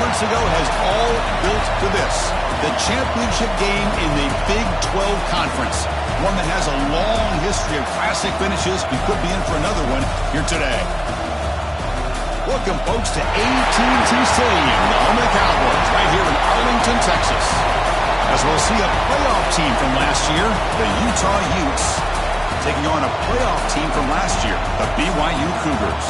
months ago has all built to this. The championship game in the Big 12 Conference. One that has a long history of classic finishes. We could be in for another one here today. Welcome, folks, to AT&T Stadium, the home of the Cowboys, right here in Arlington, Texas. As we'll see a playoff team from last year, the Utah Utes, taking on a playoff team from last year, the BYU Cougars.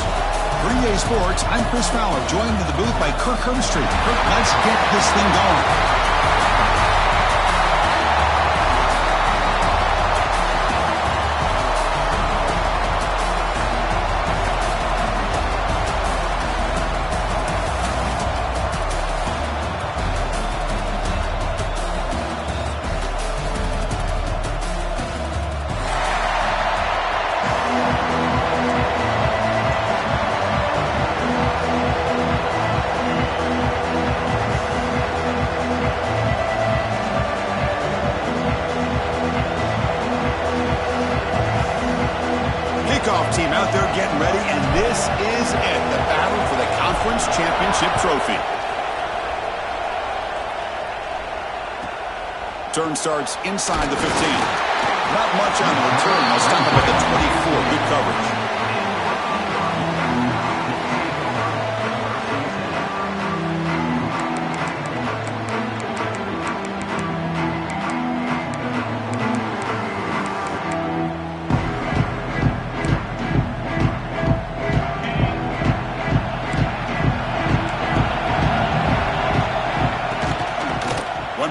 For EA Sports, I'm Chris Fowler, joined in the booth by Kirk Herbstreit. Kirk, let's get this thing going. Team out there getting ready, and this is it, the battle for the conference championship trophy. Turn starts inside the 15. Not much on the return. They'll stop him at the 24. Good coverage.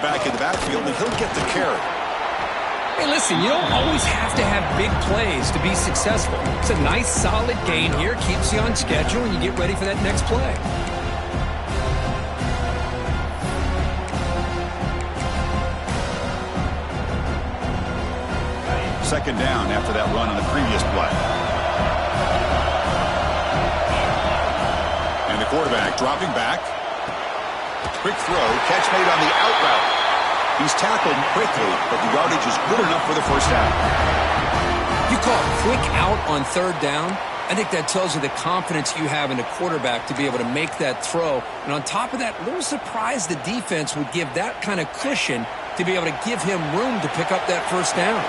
Back in the backfield, and he'll get the carry. Hey, listen, you don't always have to have big plays to be successful. It's a nice, solid gain here. Keeps you on schedule, and you get ready for that next play. Second down after that run on the previous play. And the quarterback dropping back. Quick throw, catch made on the out route. He's tackled quickly, but the yardage is good enough for the first down. You call it quick out on third down. I think that tells you the confidence you have in the quarterback to be able to make that throw. And on top of that, a little surprised the defense would give that kind of cushion to be able to give him room to pick up that first down.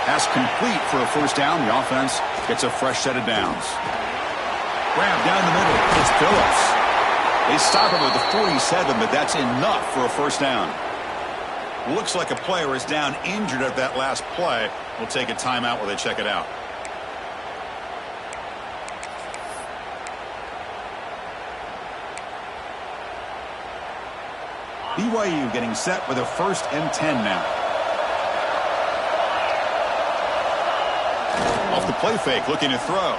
Pass complete for a first down. The offense gets a fresh set of downs. Grab down the middle. It's Phillips. They stop him with the 47, but that's enough for a first down. Looks like a player is down injured at that last play. We'll take a timeout while they check it out. BYU getting set with a 1st and 10 now. Off the play fake, looking to throw.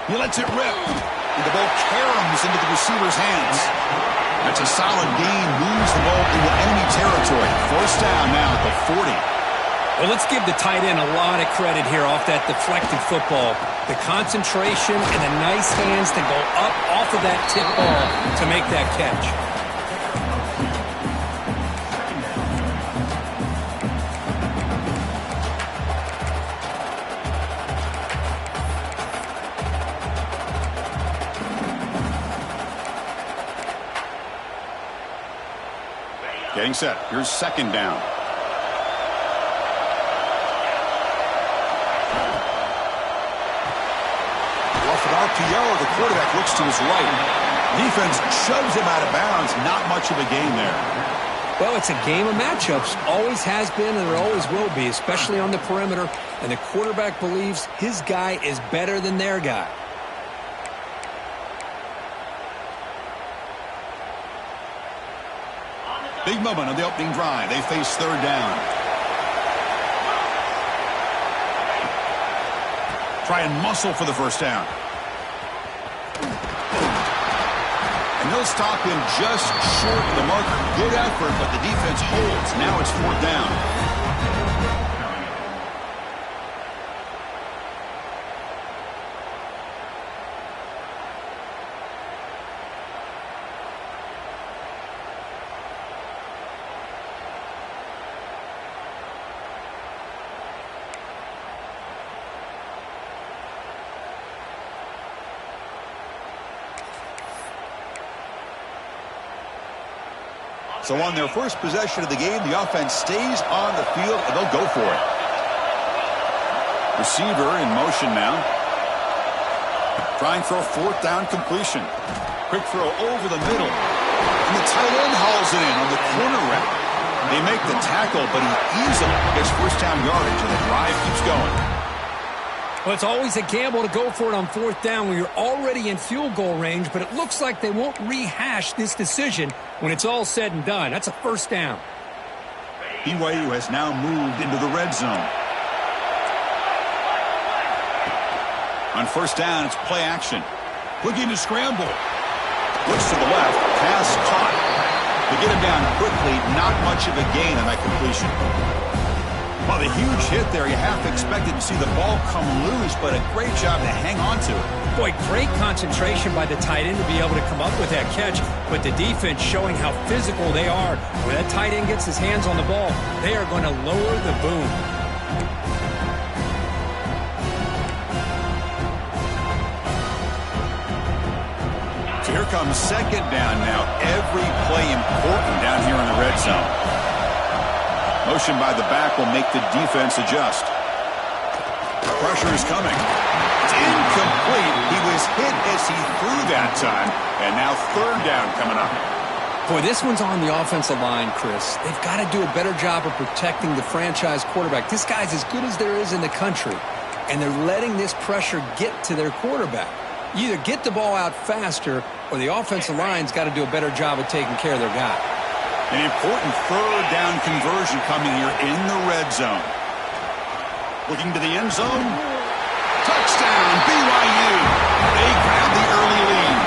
He lets it rip. And the ball caroms into the receiver's hands. That's a solid gain. Moves the ball into enemy territory. First down now at the 40. Well, let's give the tight end a lot of credit here off that deflected football. The concentration and the nice hands to go up off of that tip ball to make that catch. Getting set. Here's second down. Off an RPO, the quarterback looks to his right. Defense shoves him out of bounds. Not much of a gain there. Well, it's a game of matchups. Always has been and there always will be, especially on the perimeter. And the quarterback believes his guy is better than their guy. Big moment on the opening drive. They face third down. Try and muscle for the first down. And they'll stop him just short of the marker. Good effort, but the defense holds. Now it's fourth down. So on their first possession of the game, the offense stays on the field, and they'll go for it. Receiver in motion now. Trying for a fourth down completion. Quick throw over the middle. And the tight end hauls it in on the corner route. They make the tackle, but he easily gets first down yardage, and the drive keeps going. Well, it's always a gamble to go for it on fourth down when you're already in field goal range, but it looks like they won't rehash this decision when it's all said and done. That's a first down. BYU has now moved into the red zone. On first down, it's play action. Looking to scramble. Looks to the left. Pass caught. They get him down quickly. Not much of a gain on that completion. Well, the huge hit there, you half expected to see the ball come loose, but a great job to hang on to it. Boy, great concentration by the tight end to be able to come up with that catch, but the defense showing how physical they are. When that tight end gets his hands on the ball, they are going to lower the boom. So here comes second down now. Every play important down here in the red zone. Motion by the back will make the defense adjust. Pressure is coming. It's incomplete. He was hit as he threw that time. And now third down coming up. Boy, this one's on the offensive line, Chris. They've got to do a better job of protecting the franchise quarterback. This guy's as good as there is in the country. And they're letting this pressure get to their quarterback. You either get the ball out faster or the offensive line's got to do a better job of taking care of their guy. An important third down conversion coming here in the red zone. Looking to the end zone. Touchdown, BYU. They grab the early lead.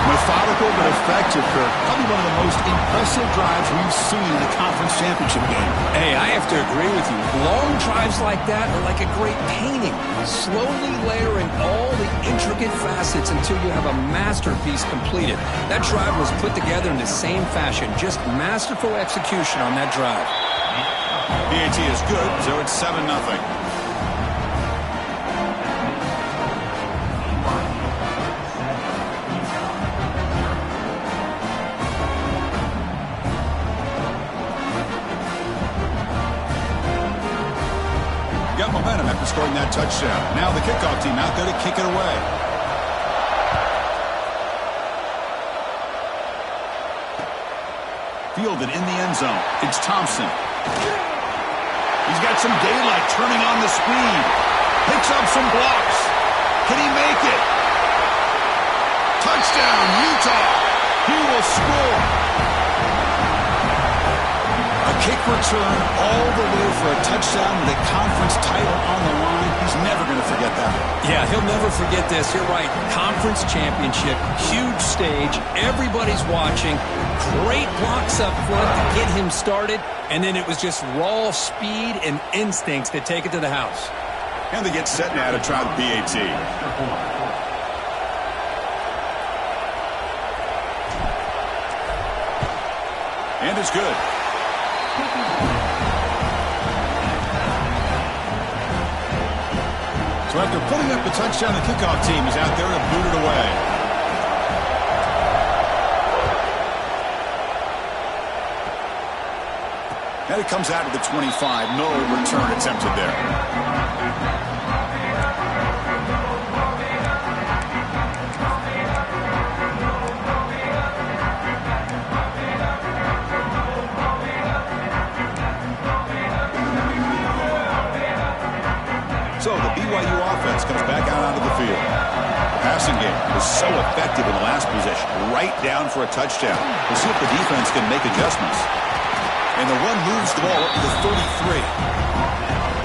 Methodical but effective, Kirk. Probably one of the most impressive drives we've seen in the conference championship game. Hey, I have to agree with you. Long drives like that are like a great painting. Slowly layering all the intricate facets until you have a masterpiece completed. That drive was put together in the same fashion. Just masterful execution on that drive. PAT is good, so it's 7-0. Got momentum after scoring that touchdown. Now the kickoff team out there to kick it away. Fielded in the end zone. It's Thompson. He's got some daylight turning on the speed. Picks up some blocks. Can he make it? Touchdown, Utah. He will score. A kick return all the way for a touchdown with a conference title on the line. He's never going to forget that. Yeah, he'll never forget this. You're right. Conference championship, huge stage. Everybody's watching. Great blocks up front to get him started. And then it was just raw speed and instincts to take it to the house. And they get set now to try the PAT. And it's good. So after putting up the touchdown, the kickoff team is out there to boot it away. And it comes out to the 25. No return attempted there. So the BYU offense comes back out onto the field. The passing game was so effective in the last possession, right down for a touchdown. We'll see if the defense can make adjustments. And the run moves the ball up to the 33.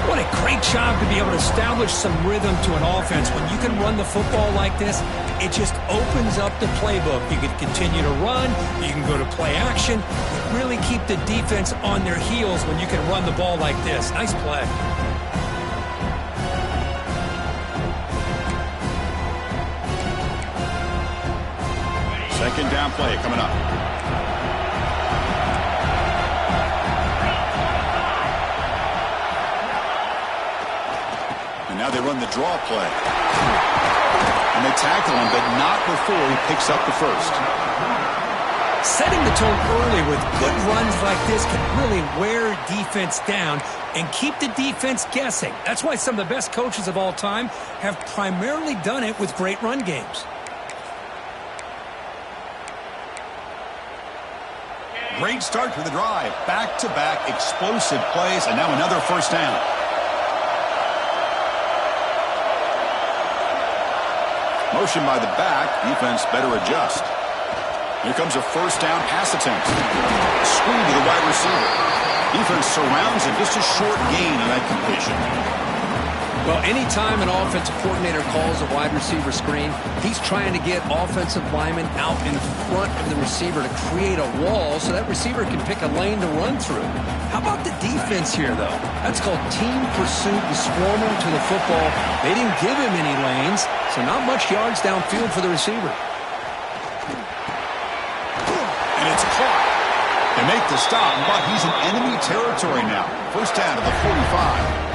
What a great job to be able to establish some rhythm to an offense. When you can run the football like this, it just opens up the playbook. You can continue to run. You can go to play action. You really keep the defense on their heels when you can run the ball like this. Nice play. Second down play coming up. And now they run the draw play. And they tackle him, but not before he picks up the first. Setting the tone early with good runs like this can really wear defense down and keep the defense guessing. That's why some of the best coaches of all time have primarily done it with great run games. Great start to the drive. Back-to-back explosive plays, and now another first down. Motion by the back. Defense better adjust. Here comes a first down pass attempt. Screen to the wide receiver. Defense surrounds him. Just a short gain on that completion. Well, anytime an offensive coordinator calls a wide receiver screen, he's trying to get offensive linemen out in front of the receiver to create a wall so that receiver can pick a lane to run through. How about the defense here, though? That's called team pursuit and swarming to the football. They didn't give him any lanes, so not much yards downfield for the receiver. And it's caught. They make the stop, but he's in enemy territory now. First down to the 45.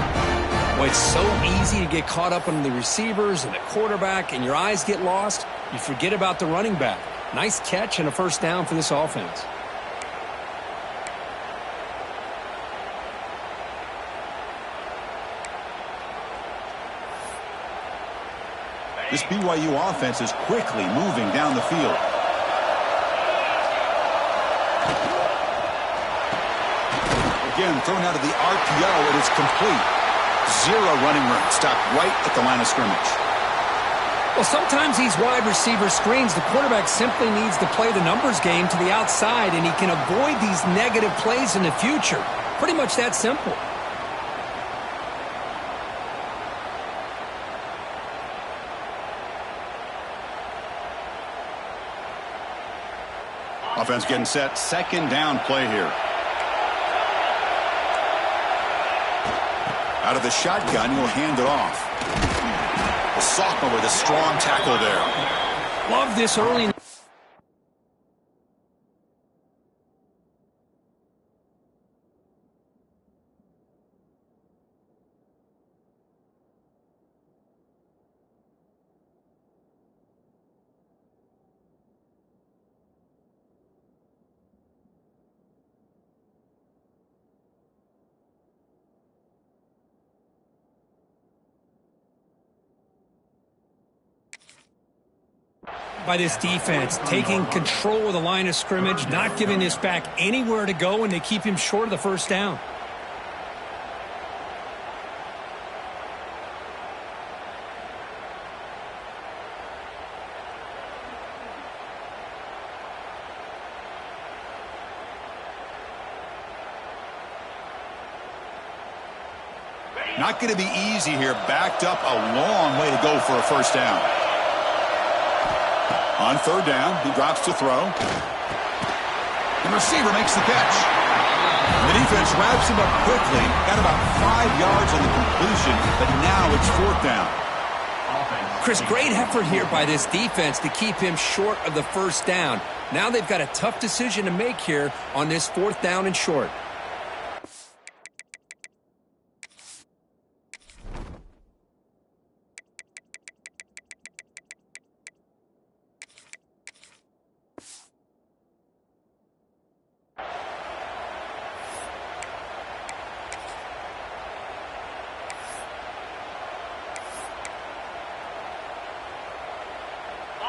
Well, it's so easy to get caught up on the receivers and the quarterback, and your eyes get lost. You forget about the running back. Nice catch and a first down for this offense. This BYU offense is quickly moving down the field. Again, thrown out of the RPO, and it's complete. Zero running room. Stopped right at the line of scrimmage. Well, sometimes these wide receiver screens, the quarterback simply needs to play the numbers game to the outside, and he can avoid these negative plays in the future. Pretty much that simple. Offense getting set. Second down play here. Out of the shotgun, he'll hand it off. The sophomore with a strong tackle there. Love this early. By this defense, taking control of the line of scrimmage, not giving this back anywhere to go, and they keep him short of the first down. Not going to be easy here. Backed up a long way to go for a first down. On third down, he drops to throw. The receiver makes the catch. The defense wraps him up quickly. Got about 5 yards on the completion, but now it's fourth down. Chris, great effort here by this defense to keep him short of the first down. Now they've got a tough decision to make here on this fourth down and short.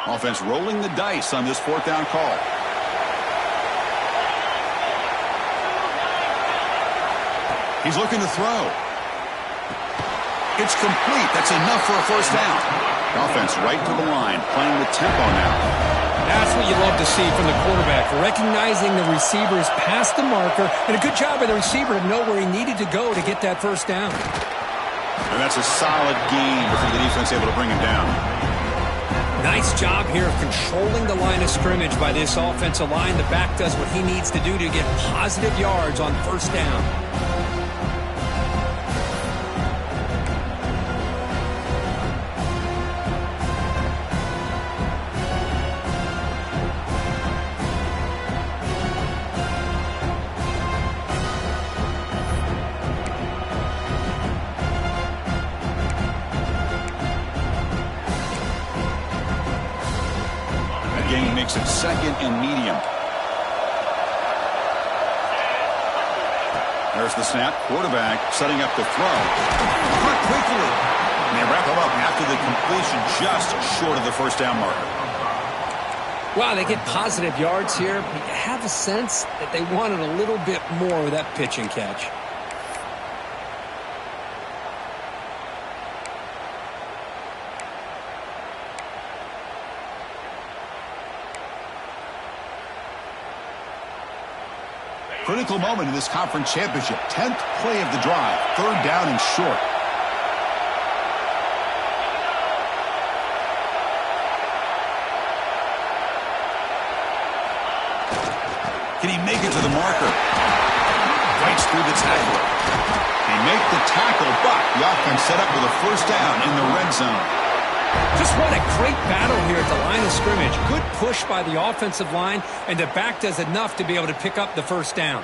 Offense rolling the dice on this fourth down call. He's looking to throw. It's complete. That's enough for a first down. Offense right to the line, playing with tempo now. That's what you love to see from the quarterback, recognizing the receivers past the marker, and a good job by the receiver to know where he needed to go to get that first down. And that's a solid gain before the defense able to bring him down. Nice job here of controlling the line of scrimmage by this offensive line. The back does what he needs to do to get positive yards on first down. Gain makes it second and medium. There's the snap. Quarterback setting up the throw. Caught quickly. And they wrap him up after the completion, just short of the first down marker. Wow, they get positive yards here, but you have a sense that they wanted a little bit more with that pitch and catch. Critical moment in this conference championship. 10th play of the drive. Third down and short. Can he make it to the marker? Breaks through the tackle. They make the tackle, but the offense set up with a first down in the red zone. Just what a great battle here at the line of scrimmage. Good push by the offensive line, and the back does enough to be able to pick up the first down.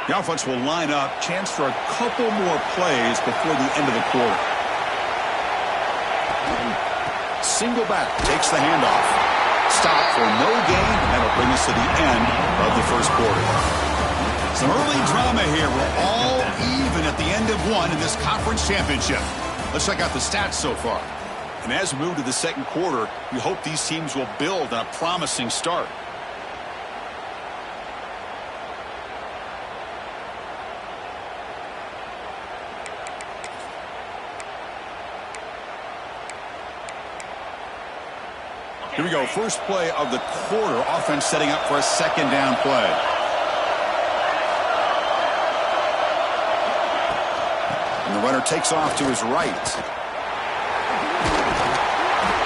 The offense will line up. Chance for a couple more plays before the end of the quarter. Single back takes the handoff. Stop for no gain, and that'll bring us to the end of the first quarter. Some early drama here. We're all even at the end of one in this conference championship. Let's check out the stats so far. And as we move to the second quarter, we hope these teams will build on a promising start. Here we go. First play of the quarter. Offense setting up for a second down play. And the runner takes off to his right.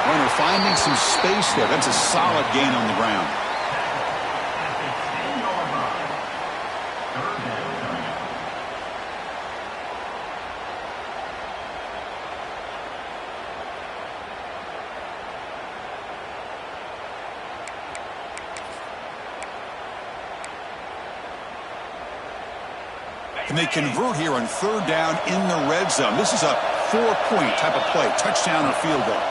Runner finding some space there. That's a solid gain on the ground. And they convert here on third down in the red zone. This is a 4-point type of play. Touchdown or field goal.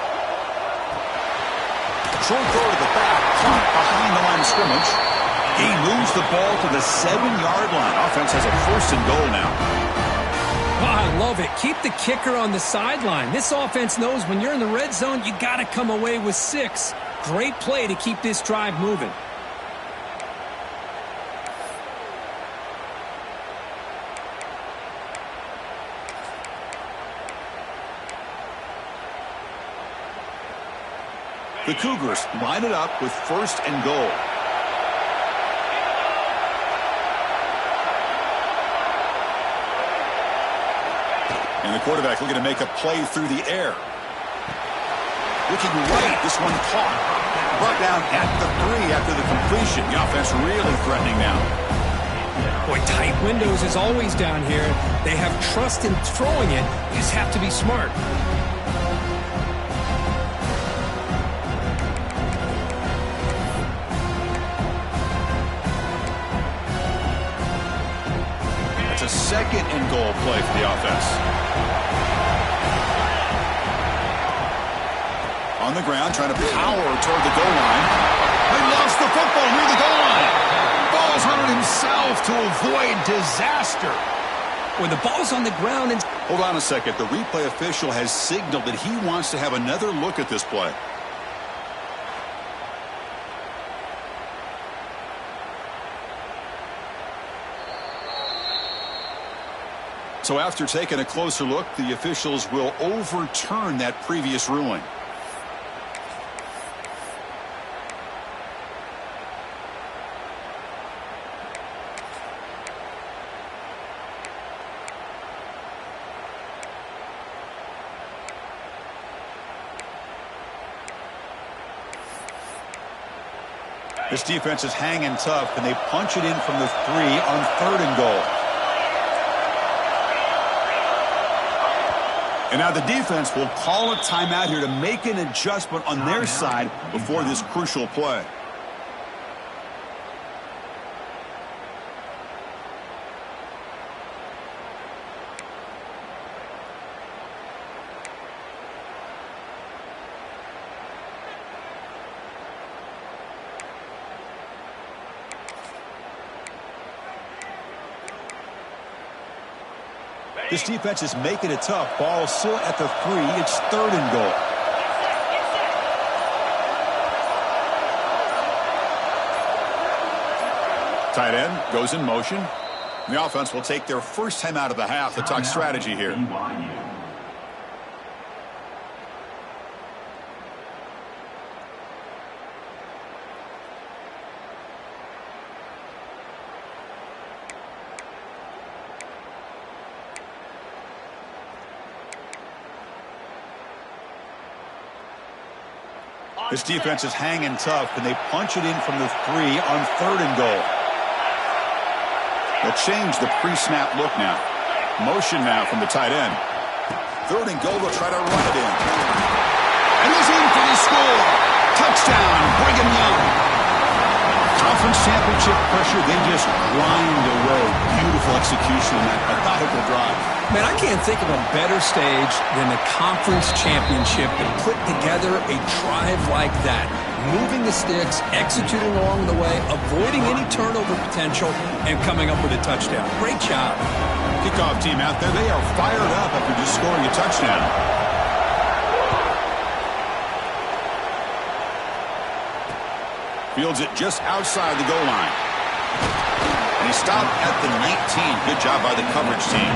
Short throw to the back. Caught behind the line of scrimmage. He moves the ball to the 7-yard line. Offense has a first and goal now. Oh, I love it. Keep the kicker on the sideline. This offense knows when you're in the red zone, you got to come away with 6. Great play to keep this drive moving. The Cougars line it up with first and goal. And the quarterback looking to make a play through the air. Looking right, this one caught. Brought down at the 3 after the completion. The offense really threatening now. Boy, tight windows is always down here. They have trust in throwing it. You just have to be smart. A second and goal play for the offense. On the ground, trying to power toward the goal line. He lost the football near the goal line. Ball's hunted himself to avoid disaster. When the ball's on the ground and... Hold on a second. The replay official has signaled that he wants to have another look at this play. So after taking a closer look, the officials will overturn that previous ruling. This defense is hanging tough, and they punch it in from the 3 on third and goal. And now the defense will call a timeout here to make an adjustment on their side before this crucial play. This defense is making it tough. Ball still at the 3. It's 3rd and goal. Tight end goes in motion. The offense will take their first time out of the half to talk strategy here. This defense is hanging tough. Can they punch it in from the 3 on 3rd and goal? They'll change the pre-snap look now. Motion now from the tight end. 3rd and goal, they'll try to run it in. And he's in for the score. Touchdown, Brigham Young. Conference championship pressure, they just grind away. Beautiful execution in that methodical drive. Man, I can't think of a better stage than the conference championship to put together a drive like that. Moving the sticks, executing along the way, avoiding any turnover potential, and coming up with a touchdown. Great job. Kickoff team out there, they are fired up after just scoring a touchdown. Fields it just outside the goal line. And he stopped at the 19. Good job by the coverage team.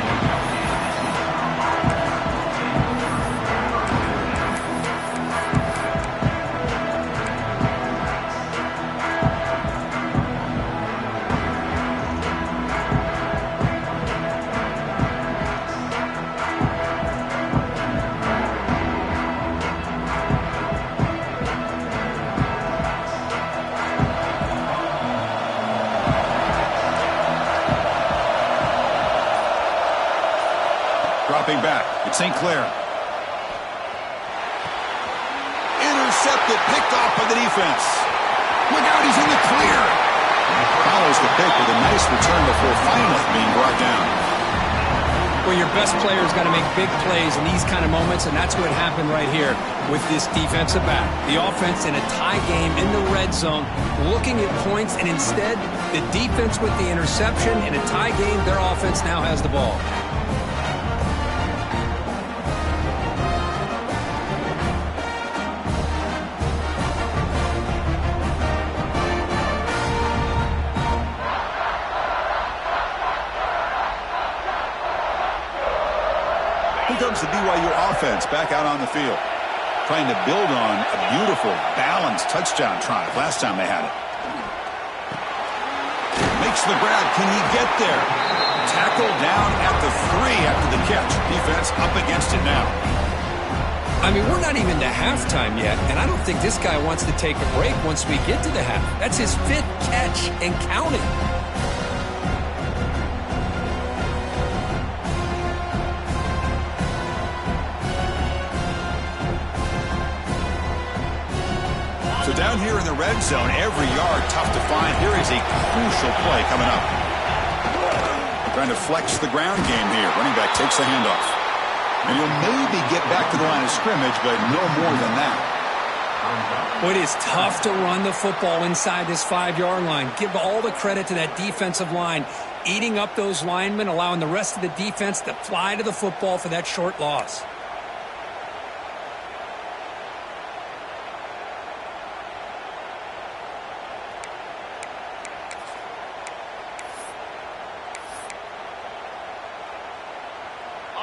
Dropping back, it's St. Clair. Intercepted, picked off by the defense. Look out, he's in the clear. Follows the pick with a nice return before finally being brought down. Well, your best player is going to make big plays in these kind of moments, and that's what happened right here with this defensive back. The offense in a tie game in the red zone, looking at points, and instead, the defense with the interception. In a tie game, their offense now has the ball. Here comes the BYU offense back out on the field, trying to build on a beautiful, balanced touchdown drive last time they had it. Makes the grab. Can he get there? Tackled down at the 3 after the catch. Defense up against it now. I mean, we're not even to halftime yet, and I don't think this guy wants to take a break once we get to the half. That's his 5th catch and counting. So down here in the red zone, every yard tough to find. Here is a crucial play coming up. Trying to flex the ground game here. Running back takes the handoff. And he'll maybe get back to the line of scrimmage, but no more than that. Well, it is tough to run the football inside this 5-yard line. Give all the credit to that defensive line, eating up those linemen, allowing the rest of the defense to fly to the football for that short loss.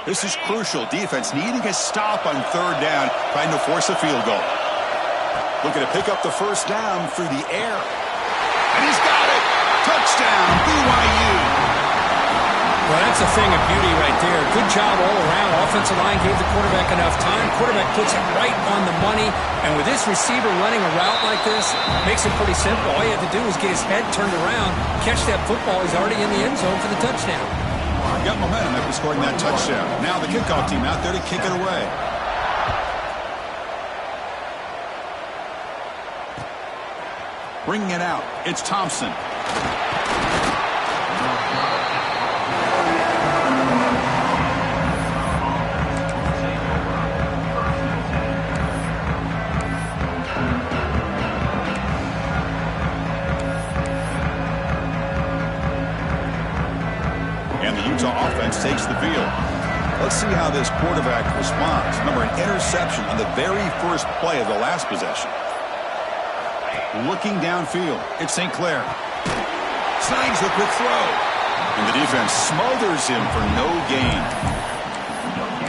This is crucial. Defense needing a stop on 3rd down, trying to force a field goal. Looking to pick up the first down through the air. And he's got it! Touchdown, BYU! Well, that's a thing of beauty right there. Good job all around. Offensive line gave the quarterback enough time. Quarterback puts it right on the money. And with this receiver running a route like this, makes it pretty simple. All you have to do is get his head turned around, catch that football. He's already in the end zone for the touchdown. Got momentum after scoring that touchdown. Now the kickoff team out there to kick it away. Bringing it out, it's Thompson. And the Utah offense takes the field. Let's see how this quarterback responds. Remember, an interception on the very first play of the last possession. Looking downfield, it's St. Clair. Snags the quick throw. And the defense smothers him for no gain.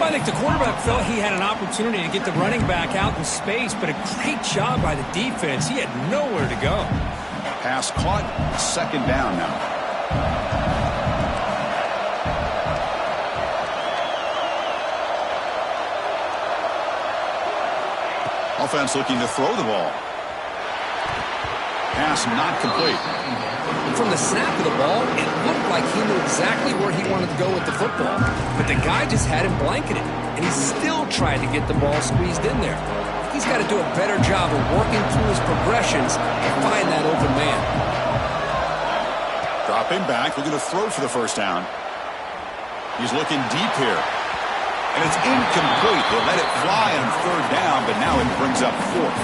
I think the quarterback felt he had an opportunity to get the running back out in space, but a great job by the defense. He had nowhere to go. Pass caught, second down now. Offense looking to throw the ball. Pass not complete. From the snap of the ball, it looked like he knew exactly where he wanted to go with the football. But the guy just had him blanketed, and he still tried to get the ball squeezed in there. He's got to do a better job of working through his progressions to find that open man. Dropping back, looking to throw for the first down. He's looking deep here. And it's incomplete. They let it fly on third down, but now it brings up fourth.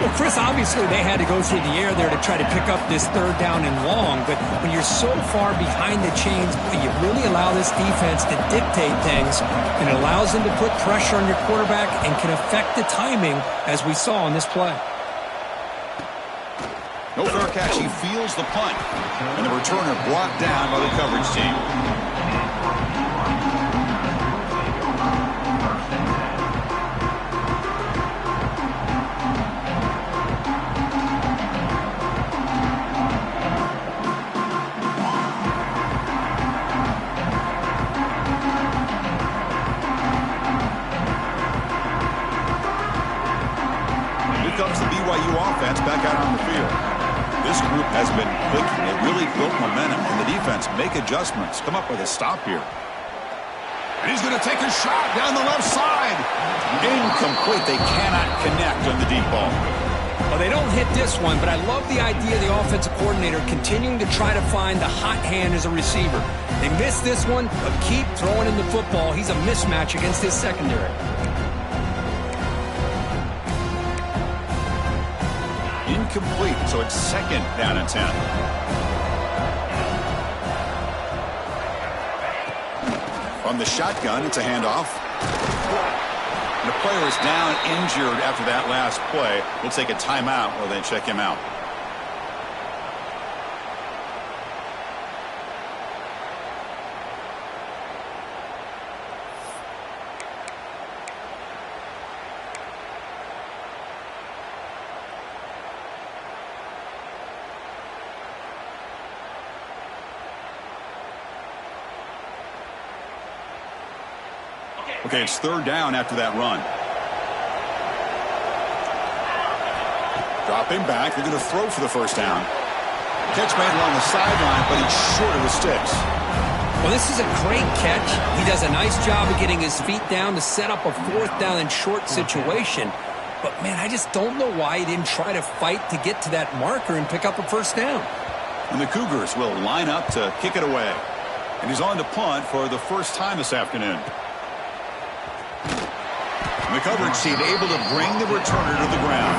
Well, Chris, obviously they had to go through the air there to try to pick up this third down and long, but when you're so far behind the chains, you really allow this defense to dictate things, and it allows them to put pressure on your quarterback and can affect the timing, as we saw on this play. No fair catch. He feels the punt, and the returner brought down by the coverage team. Comes the BYU offense back out on the field. This group has been clicking. It really built momentum, and the defense make adjustments. Come up with a stop here. And he's going to take a shot down the left side. Incomplete. They cannot connect on the deep ball. Well, they don't hit this one, but I love the idea of the offensive coordinator continuing to try to find the hot hand as a receiver. They missed this one, but keep throwing in the football. He's a mismatch against his secondary. Incomplete, so it's second down and 10. From the shotgun, it's a handoff. And the player is down injured after that last play. We'll take a timeout while they check him out. Okay, it's third down after that run. Dropping back. They're going to throw for the first down. Catch made along the sideline, but he's short of the sticks. Well, this is a great catch. He does a nice job of getting his feet down to set up a fourth down and short situation. But, man, I just don't know why he didn't try to fight to get to that marker and pick up a first down. And the Cougars will line up to kick it away. And he's on to punt for the first time this afternoon. The coverage team able to bring the returner to the ground.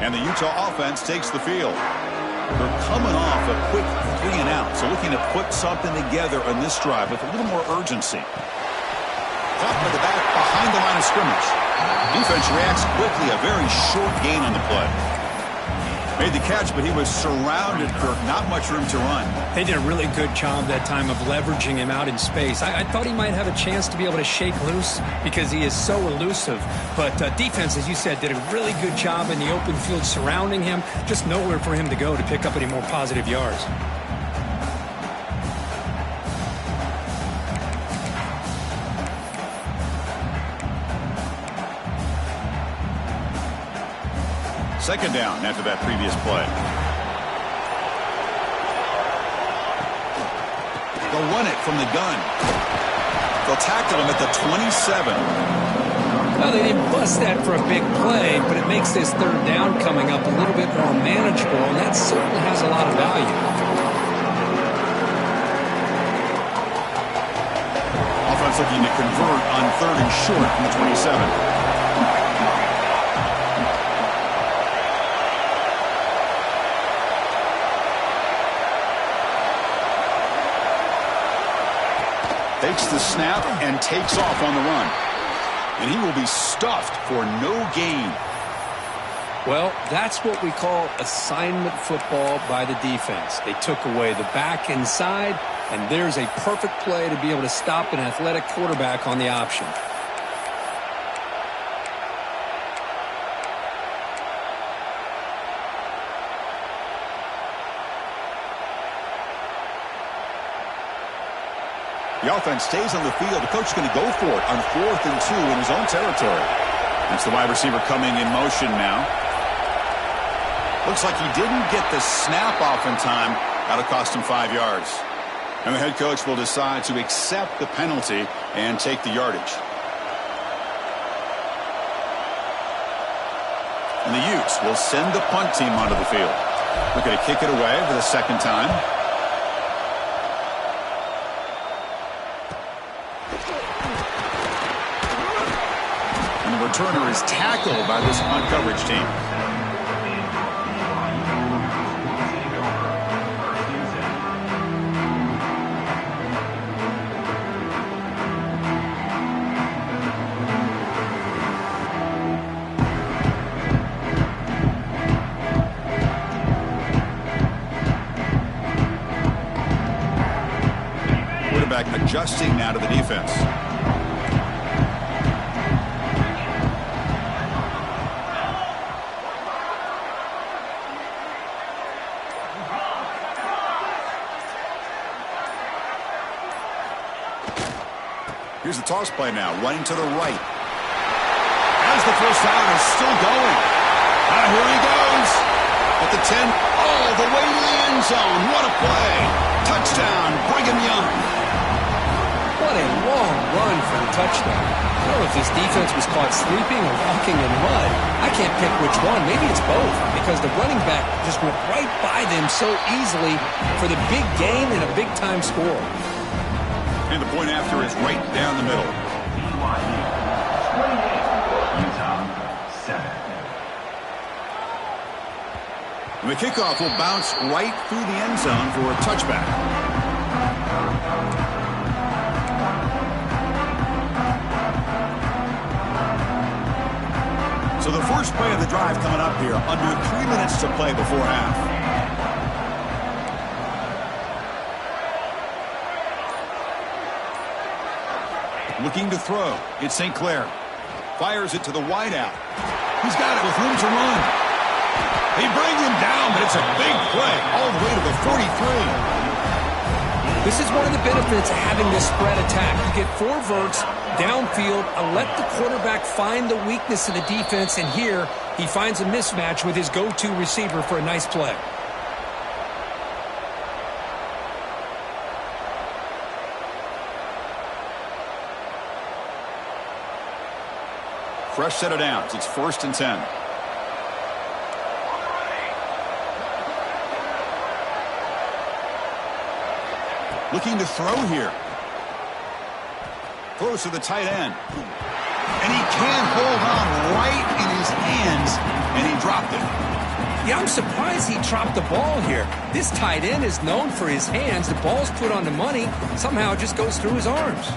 And the Utah offense takes the field. They're coming off a quick 3-and-out, so looking to put something together on this drive with a little more urgency. Caught by the back behind the line of scrimmage. Defense reacts quickly, a very short gain on the play. Made the catch, but he was surrounded for not much room to run. They did a really good job that time of leveraging him out in space. I thought he might have a chance to be able to shake loose because he is so elusive. But defense, as you said, did a really good job in the open field surrounding him. Just nowhere for him to go to pick up any more positive yards. Second down after that previous play. They'll run it from the gun. They'll tackle him at the 27. Well, they didn't bust that for a big play, but it makes this third down coming up a little bit more manageable, and that certainly has a lot of value. Offense offense looking to convert on 3rd and short from the 27. Takes the snap and takes off on the run. And he will be stuffed for no gain. Well, that's what we call assignment football by the defense. They took away the back inside, and there's a perfect play to be able to stop an athletic quarterback on the option. The offense stays on the field. The coach is going to go for it on 4th and 2 in his own territory. That's the wide receiver coming in motion now. Looks like he didn't get the snap off in time. That'll cost him 5 yards. And the head coach will decide to accept the penalty and take the yardage. And the Utes will send the punt team onto the field. Looking to kick it away for the 2nd time. Returner is tackled by this punt coverage team. Quarterback adjusting now to the defense. Here's the toss play now, running to the right. As the first down is still going. Here he goes. At the 10, all the way to the end zone. What a play. Touchdown, Brigham Young. What a long run for the touchdown. I don't know if this defense was caught sleeping or walking in mud. I can't pick which one. Maybe it's both, because the running back just went right by them so easily for the big gain and a big-time score. And the point after is right down the middle. And the kickoff will bounce right through the end zone for a touchback. So the first play of the drive coming up here, under 3 minutes to play before half. Looking to throw. It's St. Clair. Fires it to the wideout. He's got it with room to run. He brings him down, but it's a big play all the way to the 43. This is one of the benefits of having this spread attack. You get 4 verts downfield, let the quarterback find the weakness of the defense, and here he finds a mismatch with his go-to receiver for a nice play. Fresh set of downs. It's 1st and 10. Looking to throw here. Close to the tight end. And he can't hold on right in his hands, and he dropped it. Yeah, I'm surprised he dropped the ball here. This tight end is known for his hands. The ball's put on the money. Somehow it just goes through his arms.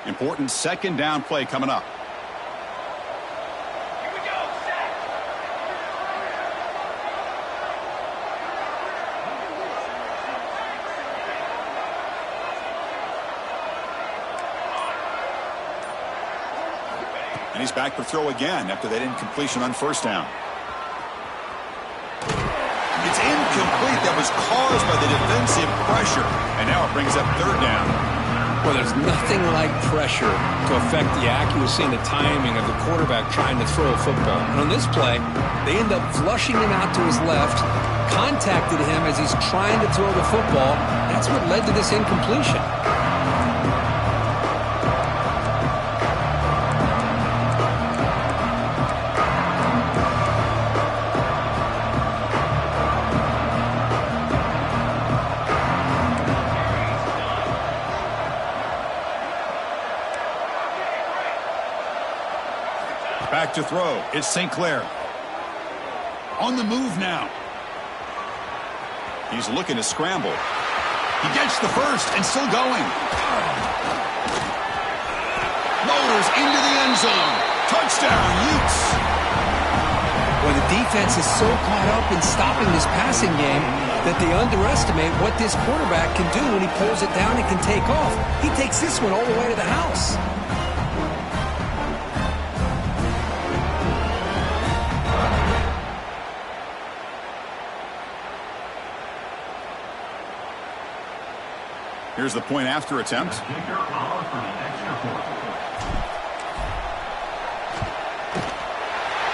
Important 2nd down play coming up. Here we go, set. And he's back to throw again after that incompletion on 1st down. It's incomplete. That was caused by the defensive pressure. And now it brings up 3rd down. Well, there's nothing like pressure to affect the accuracy and the timing of the quarterback trying to throw a football. And on this play, they end up flushing him out to his left, contacted him as he's trying to throw the football. That's what led to this incompletion. Back to throw. It's St. Clair. On the move now. He's looking to scramble. He gets the first and still going. Motors into the end zone. Touchdown, Utes. Well, the defense is so caught up in stopping this passing game that they underestimate what this quarterback can do when he pulls it down and can take off. He takes this one all the way to the house. Here's the point after attempt.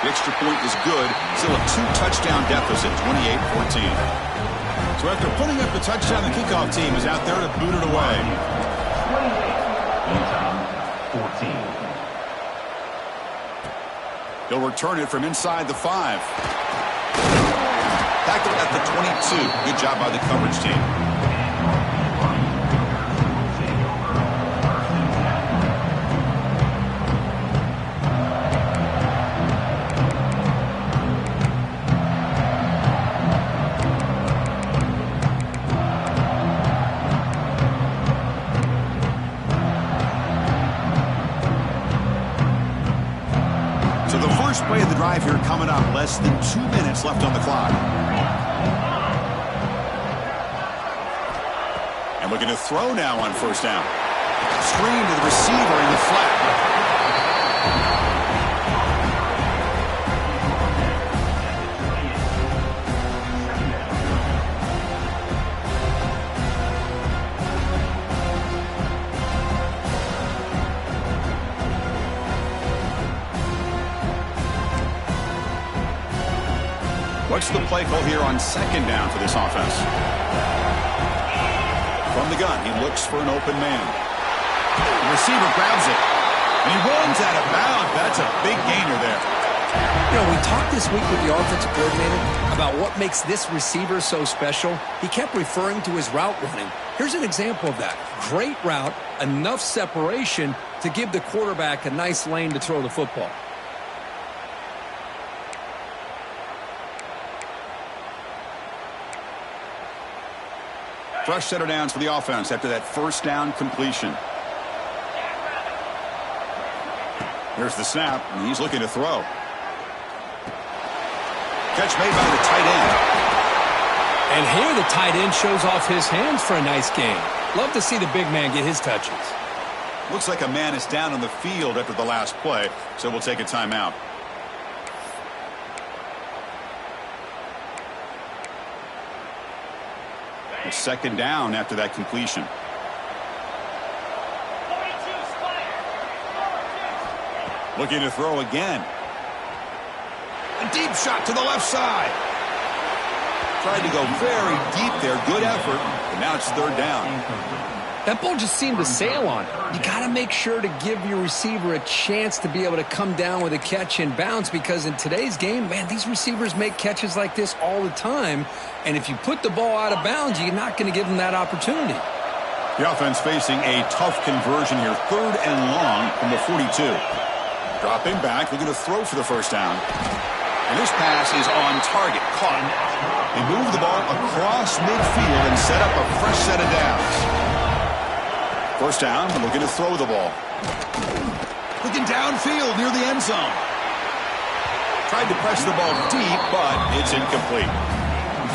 The extra point is good. Still a 2-touchdown deficit, 28-14. So after putting up the touchdown, the kickoff team is out there to boot it away. 28-14. He'll return it from inside the 5. Tackled at the 22. Good job by the coverage team. Play of the drive here coming up. Less than 2 minutes left on the clock. And looking to throw now on first down. Screen to the receiver in the flat. What's the play call here on second down for this offense? From the gun, he looks for an open man. The receiver grabs it, and he runs out of bounds. That's a big gainer there. You know, we talked this week with the offensive coordinator about what makes this receiver so special. He kept referring to his route running. Here's an example of that. Great route, enough separation to give the quarterback a nice lane to throw the football. Fresh set of downs for the offense after that first down completion. Here's the snap, and he's looking to throw. Catch made by the tight end. And here the tight end shows off his hands for a nice game. Love to see the big man get his touches. Looks like a man is down on the field after the last play, so we'll take a timeout. It's second down after that completion. Looking to throw again. A deep shot to the left side. Tried to go very deep there. Good effort. But now it's third down. That ball just seemed to sail on it. You got to make sure to give your receiver a chance to be able to come down with a catch and bounce, because in today's game, man, these receivers make catches like this all the time. And if you put the ball out of bounds, you're not going to give them that opportunity. The offense facing a tough conversion here. Third and long from the 42. Dropping back, looking to throw for the first down. And this pass is on target, caught. They move the ball across midfield and set up a fresh set of downs. First down, looking to throw the ball. Looking downfield near the end zone. Tried to press the ball deep, but it's incomplete.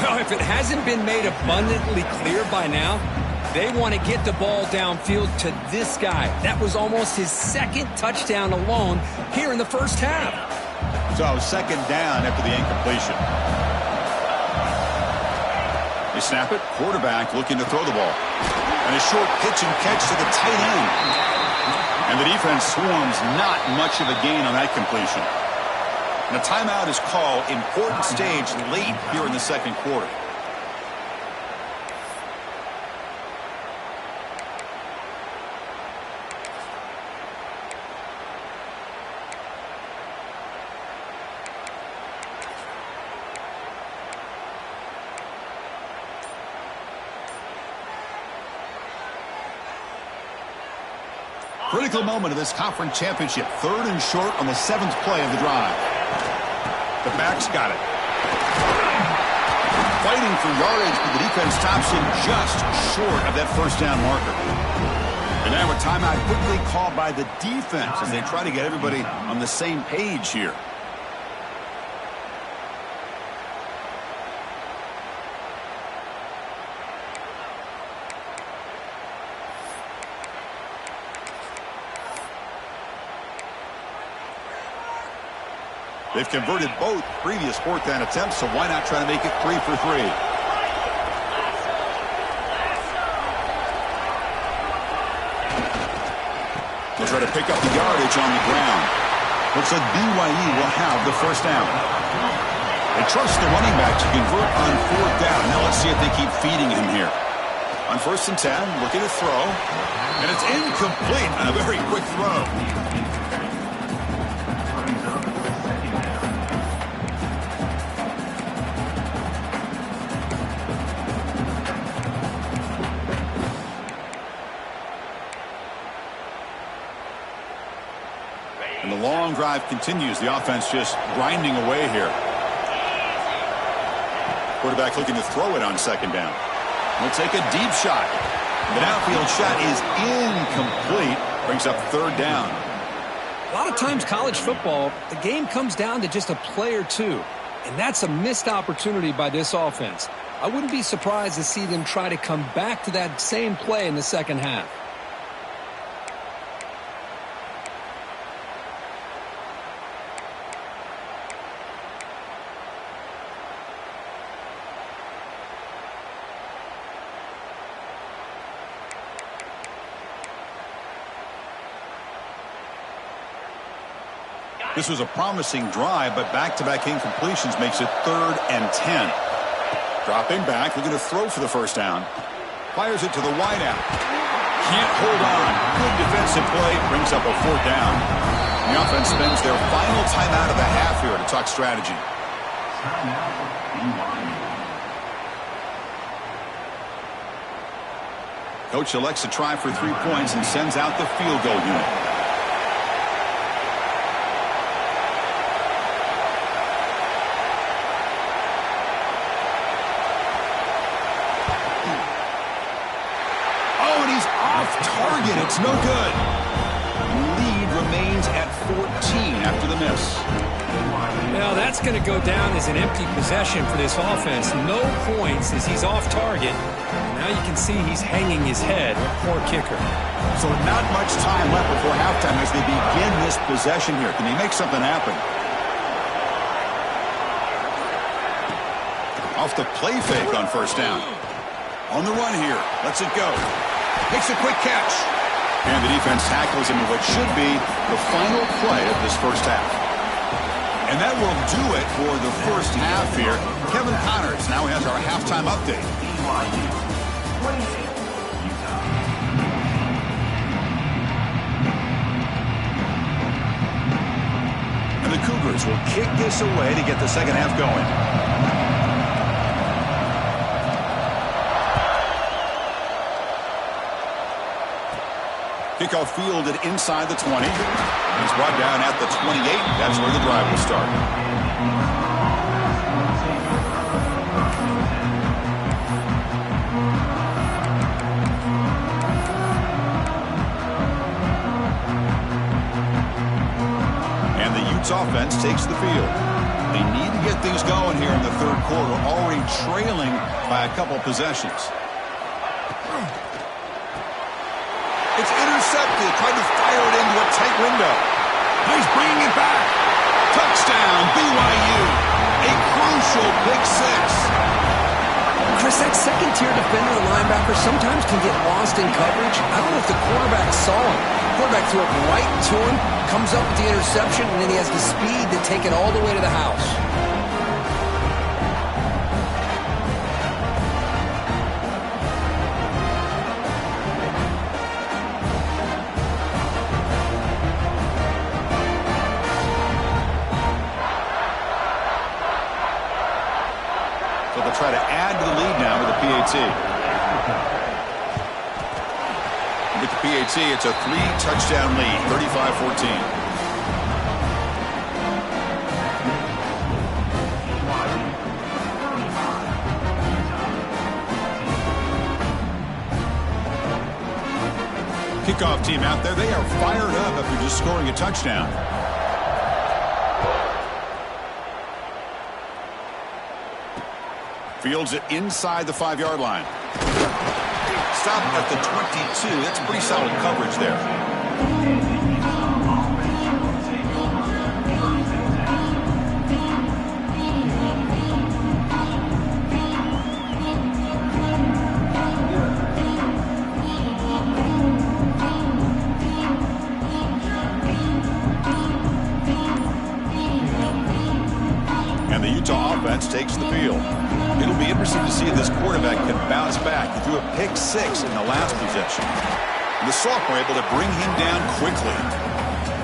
Well, if it hasn't been made abundantly clear by now, they want to get the ball downfield to this guy. That was almost his second touchdown alone here in the first half. So second down after the incompletion. They snap it. Quarterback looking to throw the ball. And a short pitch and catch to the tight end. And the defense swarms, not much of a gain on that completion. And a timeout is called. Important stage late here in the second quarter. Critical moment of this conference championship. 3rd and short on the 7th play of the drive. The back's got it. Fighting for yardage, but the defense stops him just short of that first down marker. And now a timeout quickly called by the defense as they try to get everybody on the same page here. They've converted both previous 4th down attempts, so why not try to make it 3 for 3? They'll try to pick up the yardage on the ground. Looks like BYU will have the first down. They trust the running back to convert on 4th down. Now let's see if they keep feeding him here. On 1st and 10, looking to throw. And it's incomplete on a very quick throw. And the long drive continues. The offense just grinding away here. Quarterback looking to throw it on 2nd down. We'll take a deep shot. The downfield shot is incomplete. Brings up 3rd down. A lot of times college football, the game comes down to just a play or two. And that's a missed opportunity by this offense. I wouldn't be surprised to see them try to come back to that same play in the second half. This was a promising drive, but back-to-back incompletions makes it 3rd and 10. Dropping back, looking to throw for the first down. Fires it to the wideout. Can't hold on. Good defensive play. Brings up a 4th down. The offense spends their final timeout of the half here to talk strategy. Coach elects to try for 3 points and sends out the field goal unit. Target, it's no good. Lead remains at 14 after the miss. Now that's going to go down as an empty possession for this offense. No points as he's off target. Now you can see he's hanging his head. Poor kicker. So not much time left before halftime as they begin this possession here. Can they make something happen? Off the play fake on 1st down. On the run here. Lets it go. Makes a quick catch. And the defense tackles him in what should be the final play of this first half. And that will do it for the first half here. Kevin Connors now has our halftime update. And the Cougars will kick this away to get the second half going. Kickoff fielded inside the 20. He's brought down at the 28. That's where the drive will start. And the Utes offense takes the field. They need to get things going here in the 3rd quarter, already trailing by a couple possessions. It's intercepted. Tried to fire it into a tight window. He's bringing it back. Touchdown, BYU. A crucial pick 6. Chris, that second-tier defender, the linebacker, sometimes can get lost in coverage. I don't know if the quarterback saw him. The quarterback threw it right to him, comes up with the interception, and then he has the speed to take it all the way to the house. Try to add to the lead now with a PAT. The PAT, it's a 3-touchdown lead, 35-14. Kickoff team out there, they are fired up after just scoring a touchdown. Fields it inside the 5-yard line. Stop at the 22. That's pretty solid coverage there. And the Utah offense takes the field. It'll be interesting to see if this quarterback can bounce back. He threw a pick 6 in the last possession. And the sophomore able to bring him down quickly.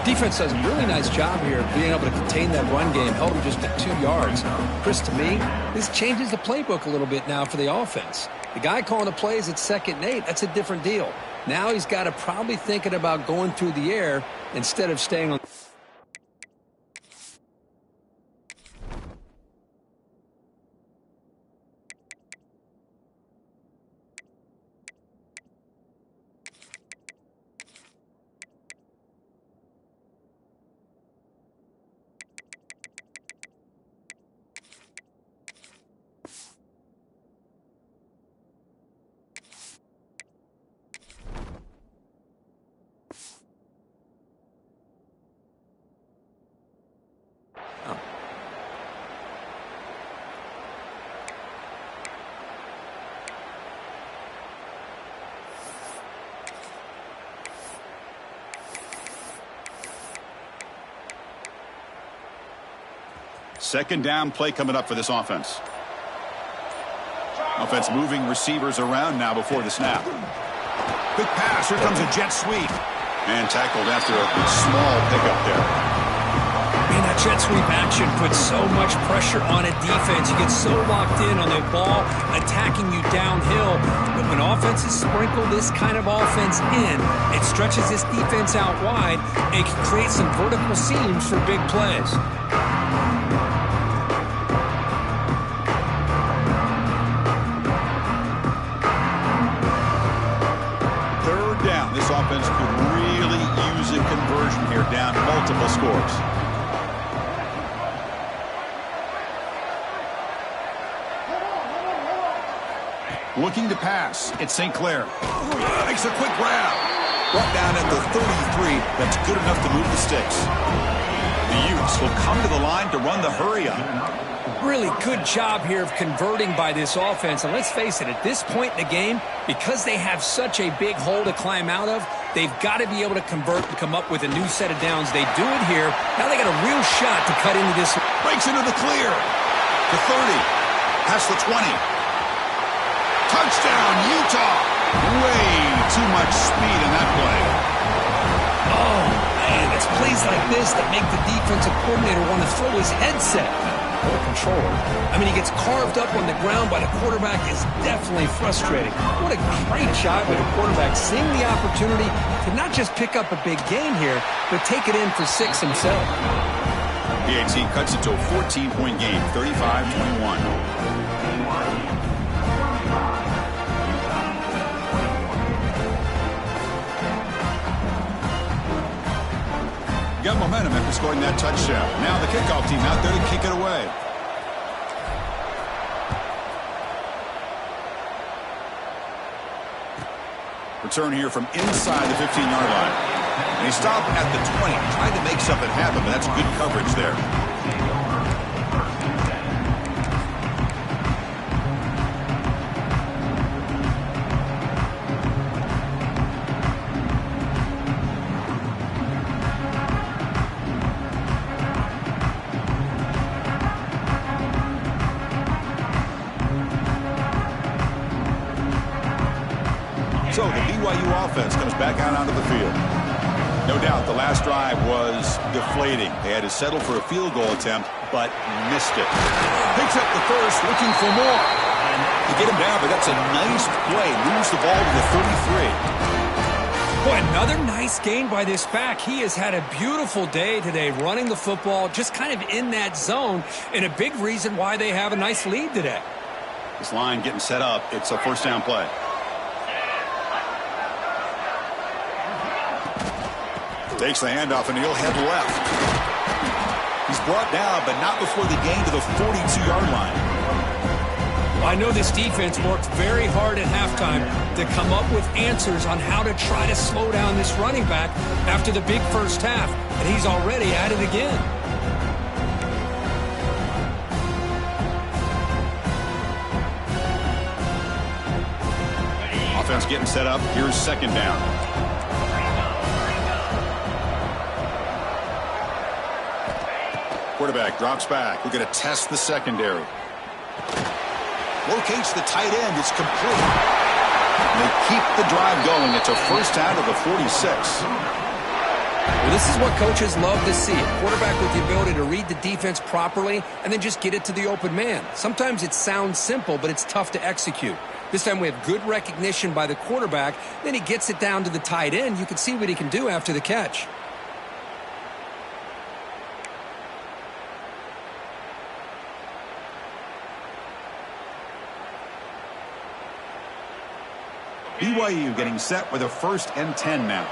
Defense does a really nice job here of being able to contain that run game. Held him just at 2 yards. Chris, to me, this changes the playbook a little bit now for the offense. The guy calling the plays at 2nd and 8, that's a different deal. Now he's got to probably thinking about going through the air instead of staying on. Second down play coming up for this offense. Offense moving receivers around now before the snap. Quick pass. Here comes a jet sweep. And tackled after a small pickup there. Man, that jet sweep action puts so much pressure on a defense. You get so locked in on the ball attacking you downhill. But when offenses sprinkle this kind of offense in, it stretches this defense out wide and can create some vertical seams for big plays. This offense could really use a conversion here, down multiple scores. Looking to pass. It's St. Clair. Makes a quick grab. Brought down at the 33. That's good enough to move the sticks. The Utes will come to the line to run the hurry up. Really good job here of converting by this offense. And let's face it, at this point in the game, because they have such a big hole to climb out of, they've got to be able to convert and come up with a new set of downs. They do it here. Now they got a real shot to cut into this. Breaks into the clear. The 30. Past the 20. Touchdown, Utah. Way too much speed in that play. Oh, man, it's plays like this that make the defensive coordinator want to throw his headset. Or controller. I mean, he gets carved up on the ground by the quarterback is definitely frustrating. What a great job by the quarterback, seeing the opportunity to not just pick up a big gain here, but take it in for 6 himself. PAT cuts it to a 14-point game, 35-21. Got momentum after scoring that touchdown. Now the kickoff team out there to kick it away. Return here from inside the 15-yard line. And he stopped at the 20, trying to make something happen, but that's good coverage there. So the BYU offense comes back out onto the field. No doubt the last drive was deflating. They had to settle for a field goal attempt, but missed it. Picks up the first, looking for more. You get him down, but that's a nice play. Moves the ball to the 33. Boy, another nice gain by this back. He has had a beautiful day today running the football, just kind of in that zone, and a big reason why they have a nice lead today. This line getting set up. It's a first down play. Takes the handoff, and he'll head left. He's brought down, but not before the gain to the 42-yard line. I know this defense worked very hard at halftime to come up with answers on how to try to slow down this running back after the big first half, and he's already at it again. Offense getting set up. Here's second down. Quarterback drops back. We're going to test the secondary. Locates the tight end. It's complete. And they keep the drive going. It's a first down to the 46. Well, this is what coaches love to see. A quarterback with the ability to read the defense properly and then just get it to the open man. Sometimes it sounds simple, but it's tough to execute. This time we have good recognition by the quarterback. Then he gets it down to the tight end. You can see what he can do after the catch. BYU getting set with a 1st and 10 now.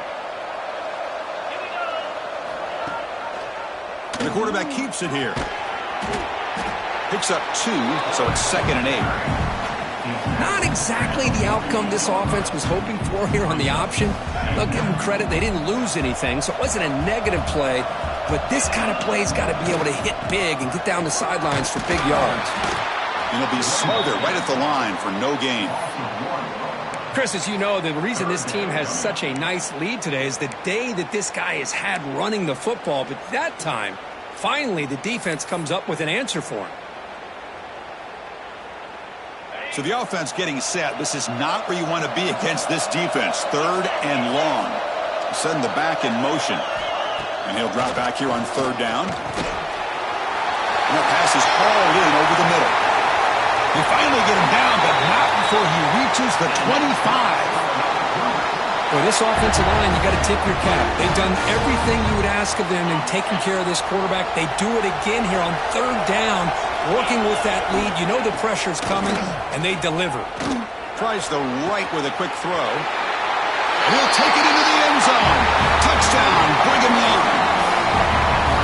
And the quarterback keeps it here. Picks up 2, so it's 2nd and 8. Not exactly the outcome this offense was hoping for here on the option. They'll give them credit. They didn't lose anything, so it wasn't a negative play. But this kind of play's got to be able to hit big and get down the sidelines for big yards. And he'll be smothered right at the line for no gain. Chris, as you know, the reason this team has such a nice lead today is the day that this guy has had running the football. But that time, finally, the defense comes up with an answer for him. So the offense getting set. This is not where you want to be against this defense. 3rd and long. Sending the back in motion. And he'll drop back here on 3rd down. And that pass is hauled in over the middle. They finally get him down, but not before he reaches the 25. Boy, this offensive line, you got to tip your cap. They've done everything you would ask of them in taking care of this quarterback. They do it again here on 3rd down, working with that lead. You know the pressure's coming, and they deliver. Tries the right with a quick throw. And he'll take it into the end zone. Touchdown, Brigham Young.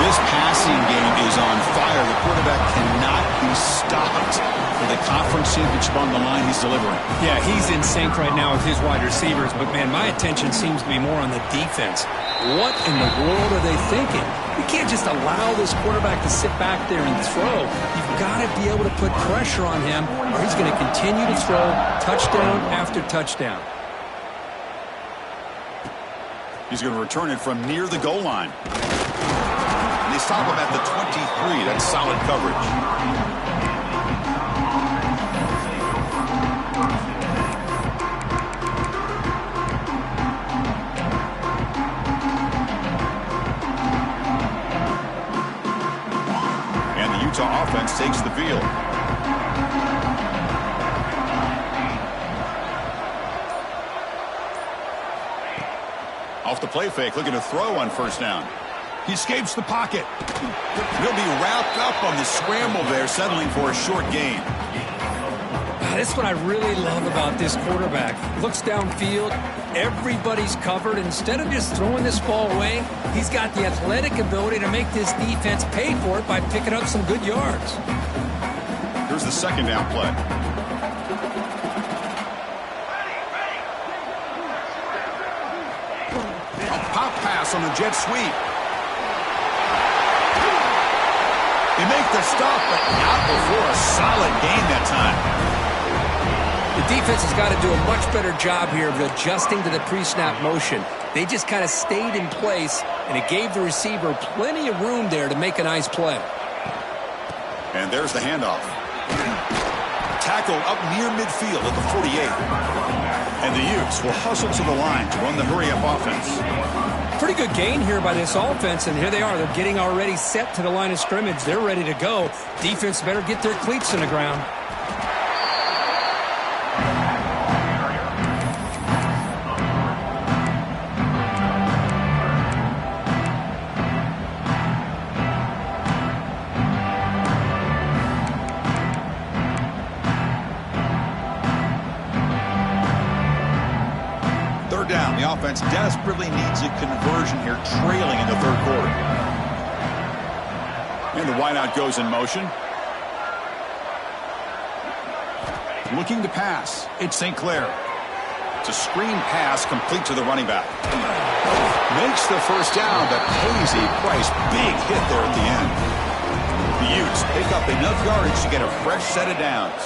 This passing game is on fire. The quarterback cannot be stopped. For the conference championship on the line, he's delivering. Yeah, he's in sync right now with his wide receivers. But, man, my attention seems to be more on the defense. What in the world are they thinking? You can't just allow this quarterback to sit back there and throw. You've got to be able to put pressure on him, or he's going to continue to throw touchdown after touchdown. He's going to return it from near the goal line. And they stop him at the 23. That's solid coverage. Utah offense takes the field. Off the play fake, looking to throw on 1st down. He escapes the pocket. He'll be wrapped up on the scramble there, settling for a short gain. That's what I really love about this quarterback. Looks downfield, everybody's covered. Instead of just throwing this ball away, he's got the athletic ability to make this defense pay for it by picking up some good yards. Here's the 2nd down play. A pop pass on the jet sweep. They make the stop, but not before a solid gain that time. The defense has got to do a much better job here of adjusting to the pre-snap motion. They just kind of stayed in place, and it gave the receiver plenty of room there to make a nice play. And there's the handoff. Tackled up near midfield at the 48. And the Utes will hustle to the line to run the hurry-up offense. Pretty good gain here by this offense, and here they are. They're getting already set to the line of scrimmage. They're ready to go. Defense better get their cleats in the ground. offense desperately needs a conversion here, trailing in the third quarter. And the wideout goes in motion. Looking to pass. It's St. Clair. It's a screen pass complete to the running back. Makes the first down, but pays a price. Big hit there at the end. The Utes pick up enough yardage to get a fresh set of downs.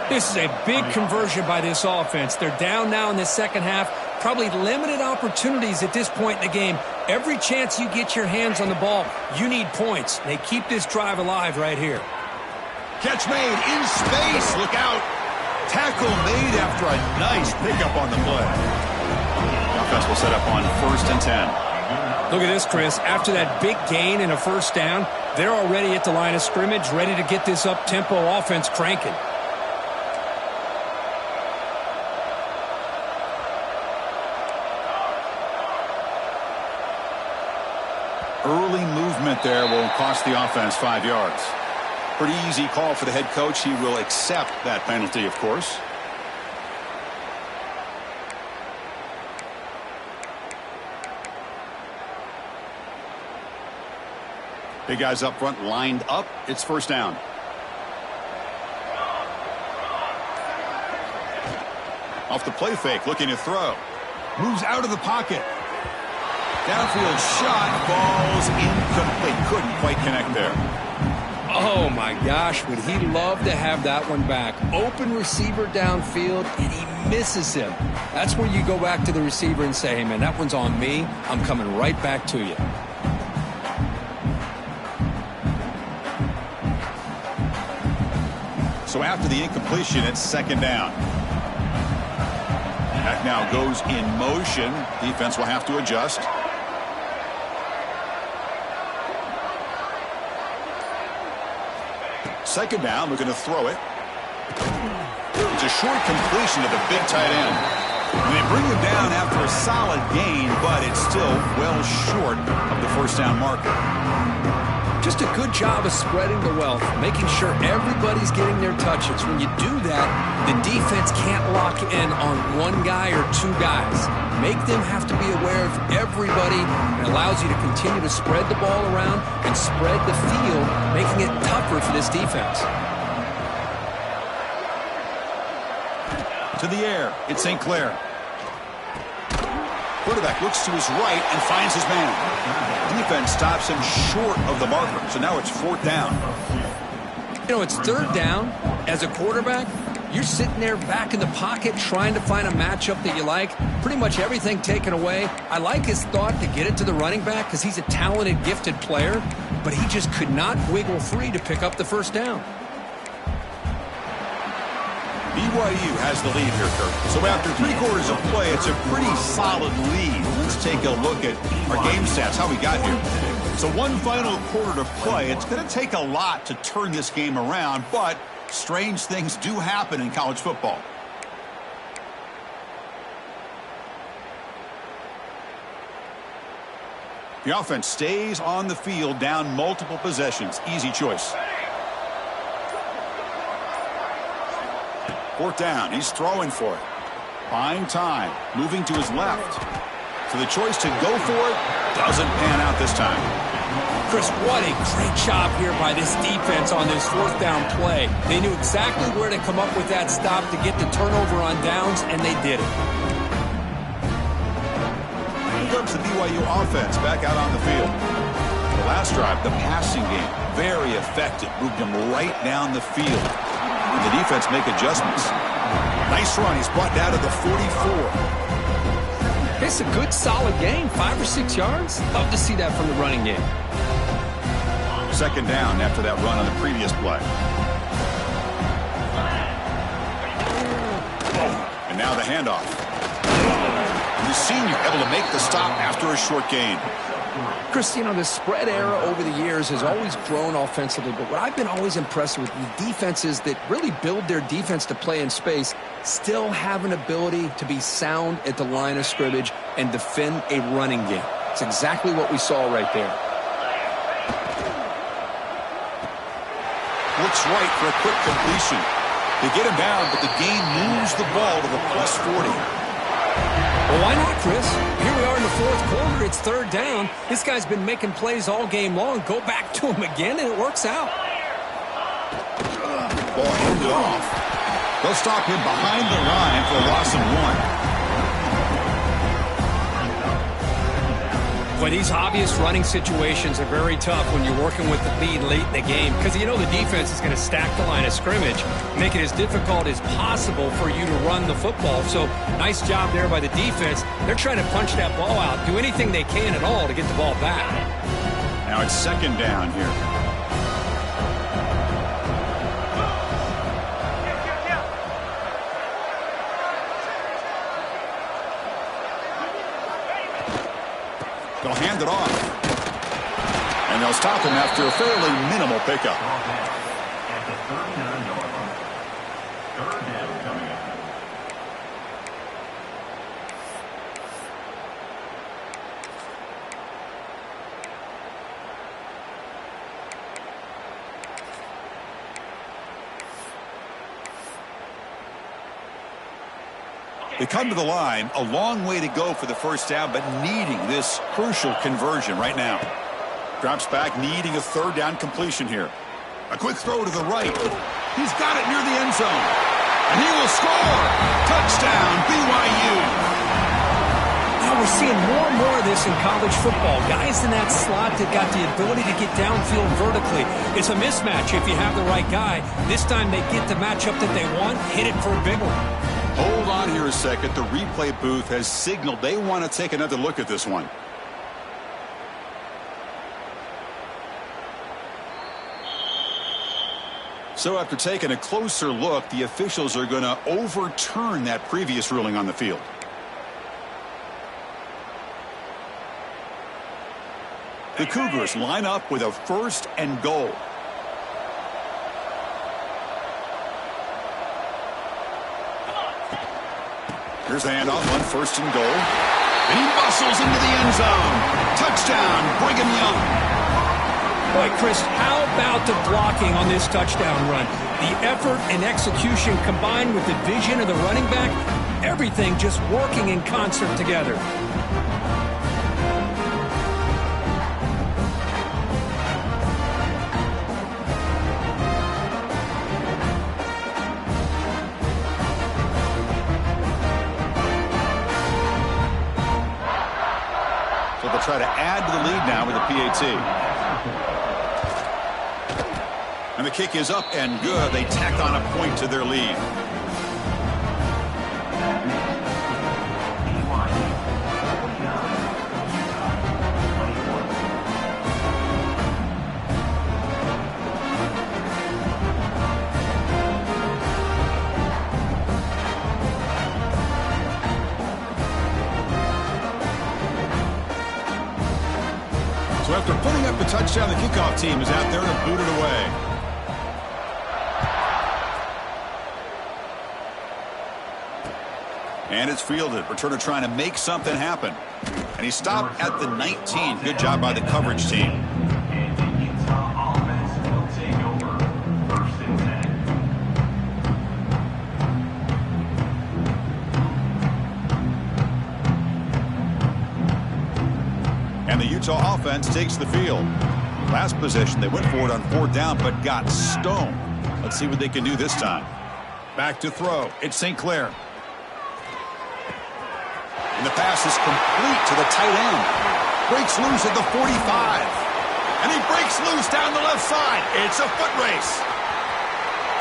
This is a big conversion by this offense. They're down now in the second half. Probably limited opportunities at this point in the game. Every chance you get your hands on the ball, you need points. They keep this drive alive right here. Catch made in space. Look out. Tackle made after a nice pickup on the play. The offense will set up on 1st and 10. Look at this, Chris. After that big gain and a first down, they're already at the line of scrimmage, ready to get this up-tempo offense cranking. Early movement there will cost the offense 5 yards. Pretty easy call for the head coach. He will accept that penalty, of course. Big guys up front lined up. It's first down. Off the play fake, looking to throw. Moves out of the pocket. Downfield shot, falls incomplete. Couldn't quite connect there. Oh, my gosh, would he love to have that one back. Open receiver downfield, and he misses him. That's where you go back to the receiver and say, hey, man, that one's on me. I'm coming right back to you. So after the incompletion, it's second down. That now goes in motion. Defense will have to adjust. Second down, looking to throw it. It's a short completion to the big tight end. And they bring him down after a solid gain, but it's still well short of the first down marker. Just a good job of spreading the wealth, making sure everybody's getting their touches. When you do that, the defense can't lock in on one guy or two guys. Make them have to be aware of everybody. It allows you to continue to spread the ball around and spread the field, making it tougher for this defense. To the air, it's St. Clair. Quarterback looks to his right and finds his man. Defense stops him short of the marker, so now it's fourth down. You know, it's third down. As a quarterback, you're sitting there back in the pocket trying to find a matchup that you like. Pretty much everything taken away. I like his thought to get it to the running back because he's a talented, gifted player, but he just could not wiggle free to pick up the first down. BYU has the lead here, Kirk. So after 3 quarters of play, it's a pretty solid lead. Let's take a look at our game stats, how we got here. So one final quarter to play. It's going to take a lot to turn this game around, but strange things do happen in college football. The offense stays on the field, down multiple possessions. Easy choice. Fourth down. He's throwing for it. Buying time. Moving to his left. So the choice to go for it doesn't pan out this time. Chris, what a great job here by this defense on this fourth down play. They knew exactly where to come up with that stop to get the turnover on downs, and they did it. Here comes the BYU offense back out on the field. The last drive, the passing game, very effective. Moved him right down the field. And the defense make adjustments. Nice run. He's brought down to the 44. It's a good, solid game. 5 or 6 yards. Love to see that from the running game. Second down after that run on the previous play. And now the handoff. The senior able to make the stop after a short gain. Chris, you know, the spread era over the years has always grown offensively, but what I've been always impressed with the defenses that really build their defense to play in space still have an ability to be sound at the line of scrimmage and defend a running game. It's exactly what we saw right there. Looks right for a quick completion. They get him down, but the gain moves the ball to the +40. Well, why not, Chris? Here we are in the fourth quarter. It's third down. This guy's been making plays all game long. Go back to him again, and it works out. Ball handed off. They'll stop him behind the line for a loss of 1. But these obvious running situations are very tough when you're working with the lead late in the game because you know the defense is going to stack the line of scrimmage, make it as difficult as possible for you to run the football. So nice job there by the defense. They're trying to punch that ball out, do anything they can at all to get the ball back. Now it's second down here. They'll hand it off. And they'll stop him after a fairly minimal pickup. They come to the line, a long way to go for the first down, but needing this crucial conversion right now. Drops back, needing a third down completion here. A quick throw to the right. He's got it near the end zone. And he will score. Touchdown, BYU. Now we're seeing more and more of this in college football. Guys in that slot that got the ability to get downfield vertically. It's a mismatch if you have the right guy. This time they get the matchup that they want, hit it for a big one. Hold on here a second. The replay booth has signaled they want to take another look at this one. So after taking a closer look, the officials are going to overturn that previous ruling on the field. The Cougars line up with a 1st and goal. Here's the handoff on 1st and goal. And he muscles into the end zone. Touchdown, Brigham Young. Boy, Chris, how about the blocking on this touchdown run? The effort and execution combined with the vision of the running back, everything just working in concert together. They'll try to add to the lead now with a PAT. And the kick is up and good. They tack on a point to their lead. So after putting up the touchdown, the kickoff team is out there to boot it away. And it's fielded. Returner trying to make something happen. And he stopped at the 19. Good job by the coverage team. And the Utah offense takes the field. Last possession, they went for it on 4th down, but got stoned. Let's see what they can do this time. Back to throw. It's St. Clair. And the pass is complete to the tight end. Breaks loose at the 45. And he breaks loose down the left side. It's a foot race.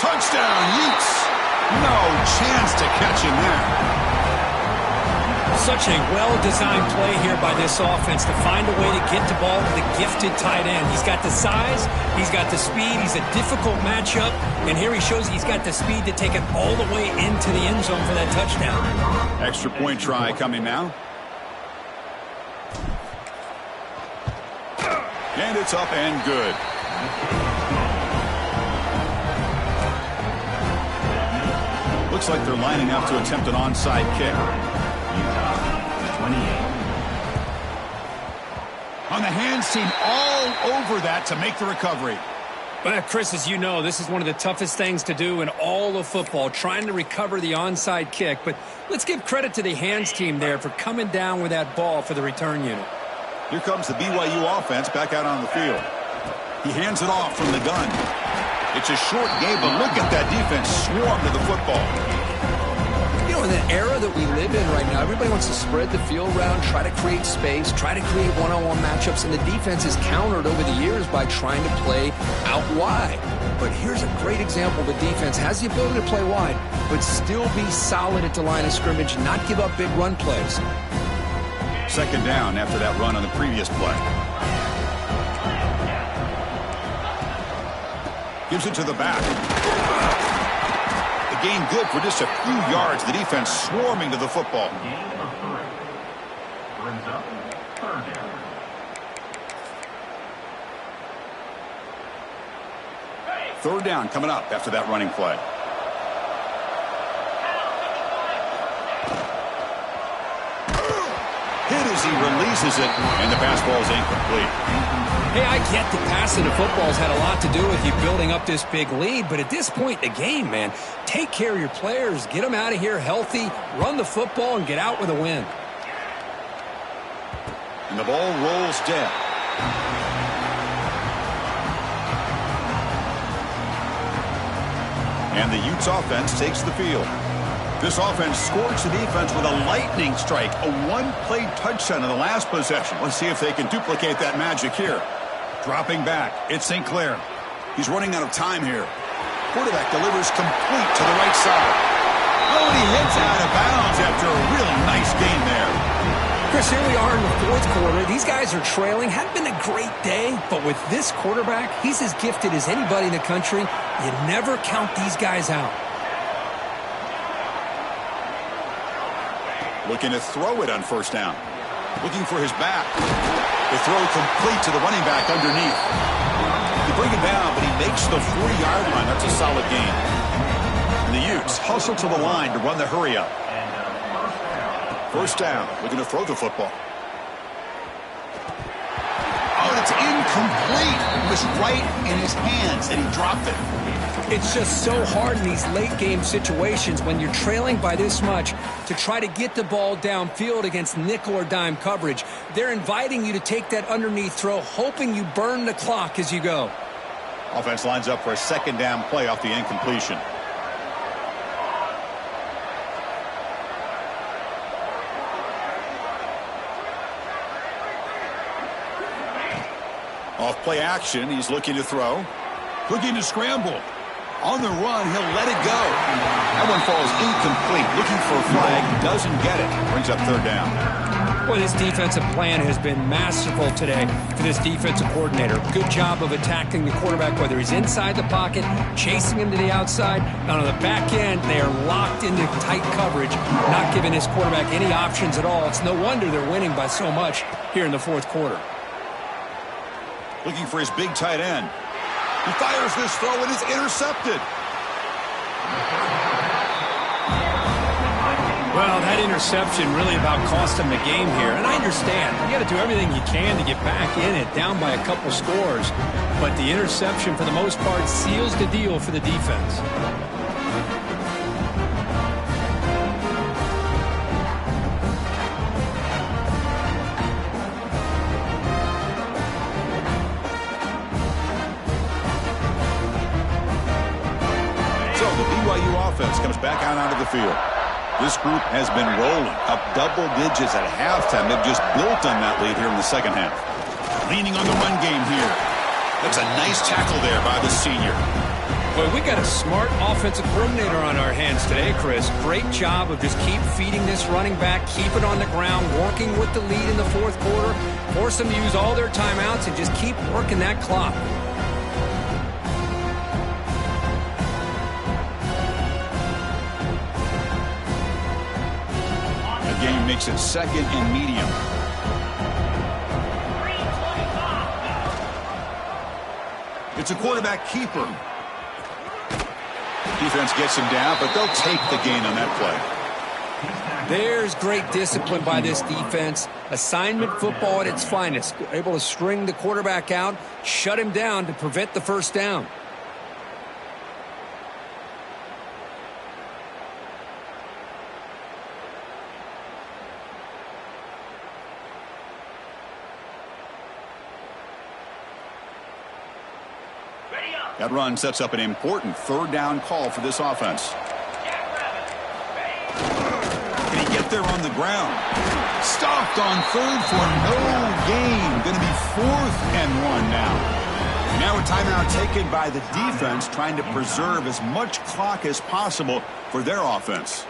Touchdown, Utes. No chance to catch him there. Such a well-designed play here by this offense to find a way to get the ball to the gifted tight end. He's got the size, he's got the speed, he's a difficult matchup, and here he shows he's got the speed to take it all the way into the end zone for that touchdown. Extra point try coming now. And it's up and good. Looks like they're lining up to attempt an onside kick. On the hands team all over that to make the recovery. Well, Chris, as you know, this is one of the toughest things to do in all of football, trying to recover the onside kick. But let's give credit to the hands team there for coming down with that ball for the return unit. Here comes the BYU offense back out on the field. He hands it off from the gun. It's a short game, but look at that defense swarm to the football. You know, in the era that we live in right now, everybody wants to spread the field around, try to create space, try to create one-on-one matchups, and the defense is countered over the years by trying to play out wide. But here's a great example. The defense has the ability to play wide, but still be solid at the line of scrimmage, not give up big run plays. Second down after that run on the previous play. Gives it to the back. The gain good for just a few yards. The defense swarming to the football. Brings up third down. Third down coming up after that running play. Hit as he releases it, and the pass ball is incomplete. Hey, I get the passing the football's had a lot to do with you building up this big lead, but at this point in the game, man, take care of your players, get them out of here healthy, run the football, and get out with a win. And the ball rolls dead. And the Utes offense takes the field. This offense scorched the defense with a lightning strike, a one-play touchdown in the last possession. Let's see if they can duplicate that magic here. Dropping back, it's St. Clair. He's running out of time here. Quarterback delivers complete to the right side. Oh, and he hits out of bounds after a really nice gain there. Chris, here we are in the fourth quarter. These guys are trailing. Hadn't been a great day, but with this quarterback, he's as gifted as anybody in the country. You never count these guys out. Looking to throw it on first down. Looking for his back. The throw complete to the running back underneath. They bring him down, but he makes the 40-yard line. That's a solid gain. And the Utes hustle to the line to run the hurry up. First down. Looking to throw the football. Oh, and it's incomplete. It was right in his hands, and he dropped it. It's just so hard in these late-game situations when you're trailing by this much to try to get the ball downfield against nickel or dime coverage. They're inviting you to take that underneath throw, hoping you burn the clock as you go. Offense lines up for a second down play off the incompletion. Off play action, he's looking to throw. Looking to scramble. On the run, he'll let it go. That one falls incomplete. Looking for a flag, doesn't get it. Brings up third down. Well, this defensive plan has been masterful today for this defensive coordinator. Good job of attacking the quarterback, whether he's inside the pocket, chasing him to the outside. And on the back end, they are locked into tight coverage, not giving his quarterback any options at all. It's no wonder they're winning by so much here in the fourth quarter. Looking for his big tight end. He fires this throw and it's intercepted. Well, that interception really about cost him the game here. And I understand. You got to do everything you can to get back in it, down by a couple scores. But the interception, for the most part, seals the deal for the defense. Offense comes back out onto the field. This group has been rolling up double digits at halftime. They've just built on that lead here in the second half. Leaning on the run game here. That's a nice tackle there by the senior. Boy, we got a smart offensive coordinator on our hands today, Chris. Great job of just keep feeding this running back, keep it on the ground, working with the lead in the fourth quarter, force them to use all their timeouts, and just keep working that clock. Game makes it second and medium. It's a quarterback keeper. Defense gets him down, but they'll take the gain on that play. There's great discipline by this defense. Assignment football at its finest. Able to string the quarterback out, shut him down to prevent the first down. That run sets up an important third down call for this offense. Can he get there on the ground? Stopped on third for no gain. Going to be 4th and 1 now. Now a timeout taken by the defense, trying to preserve as much clock as possible for their offense.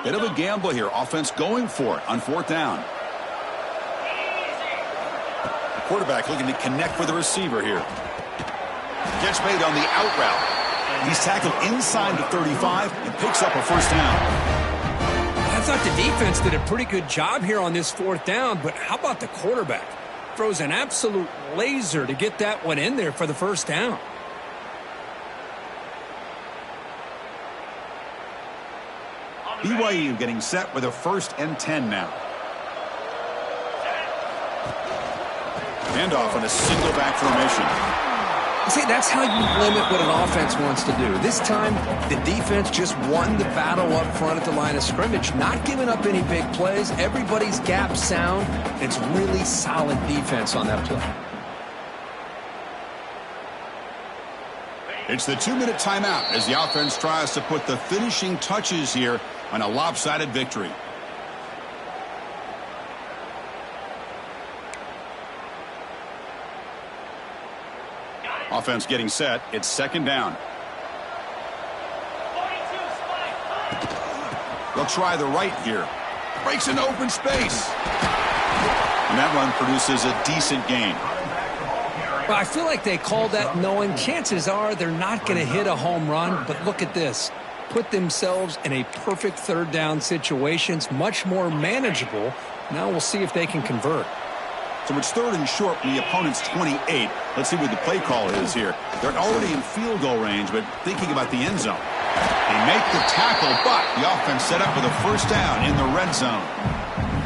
Bit of a gamble here. Offense going for it on 4th down. Quarterback looking to connect with the receiver here. Catch made on the out route. He's tackled inside the 35 and picks up a first down. I thought the defense did a pretty good job here on this 4th down, but how about the quarterback? Throws an absolute laser to get that one in there for the first down. BYU getting set with a 1st and 10 now. Handoff on a single back formation. See, that's how you limit what an offense wants to do. This time, the defense just won the battle up front at the line of scrimmage, not giving up any big plays. Everybody's gap sound. It's really solid defense on that play. It's the 2-minute timeout as the offense tries to put the finishing touches here on a lopsided victory. Offense getting set. It's 2nd down. They'll try the right here. Breaks into open space. And that run produces a decent gain. Well, I feel like they called that knowing chances are they're not going to hit a home run, but look at this. Put themselves in a perfect 3rd down situation. It's much more manageable. Now we'll see if they can convert. So it's 3rd and short from the opponent's 28. Let's see what the play call is here. They're already in field goal range, but thinking about the end zone. They make the tackle, but the offense set up with a first down in the red zone.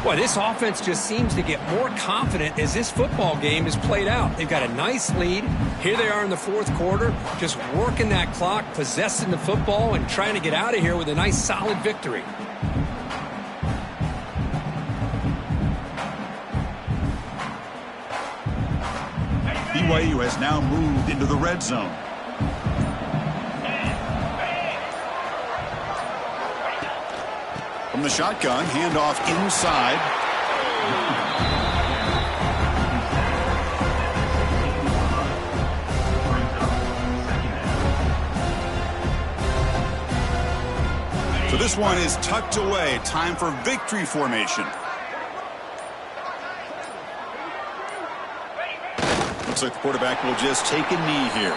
Boy, this offense just seems to get more confident as this football game is played out. They've got a nice lead. Here they are in the 4th quarter, just working that clock, possessing the football, and trying to get out of here with a nice, solid victory. BYU has now moved into the red zone. From the shotgun, handoff inside. So this one is tucked away. Time for victory formation. Looks like the quarterback will just take a knee here.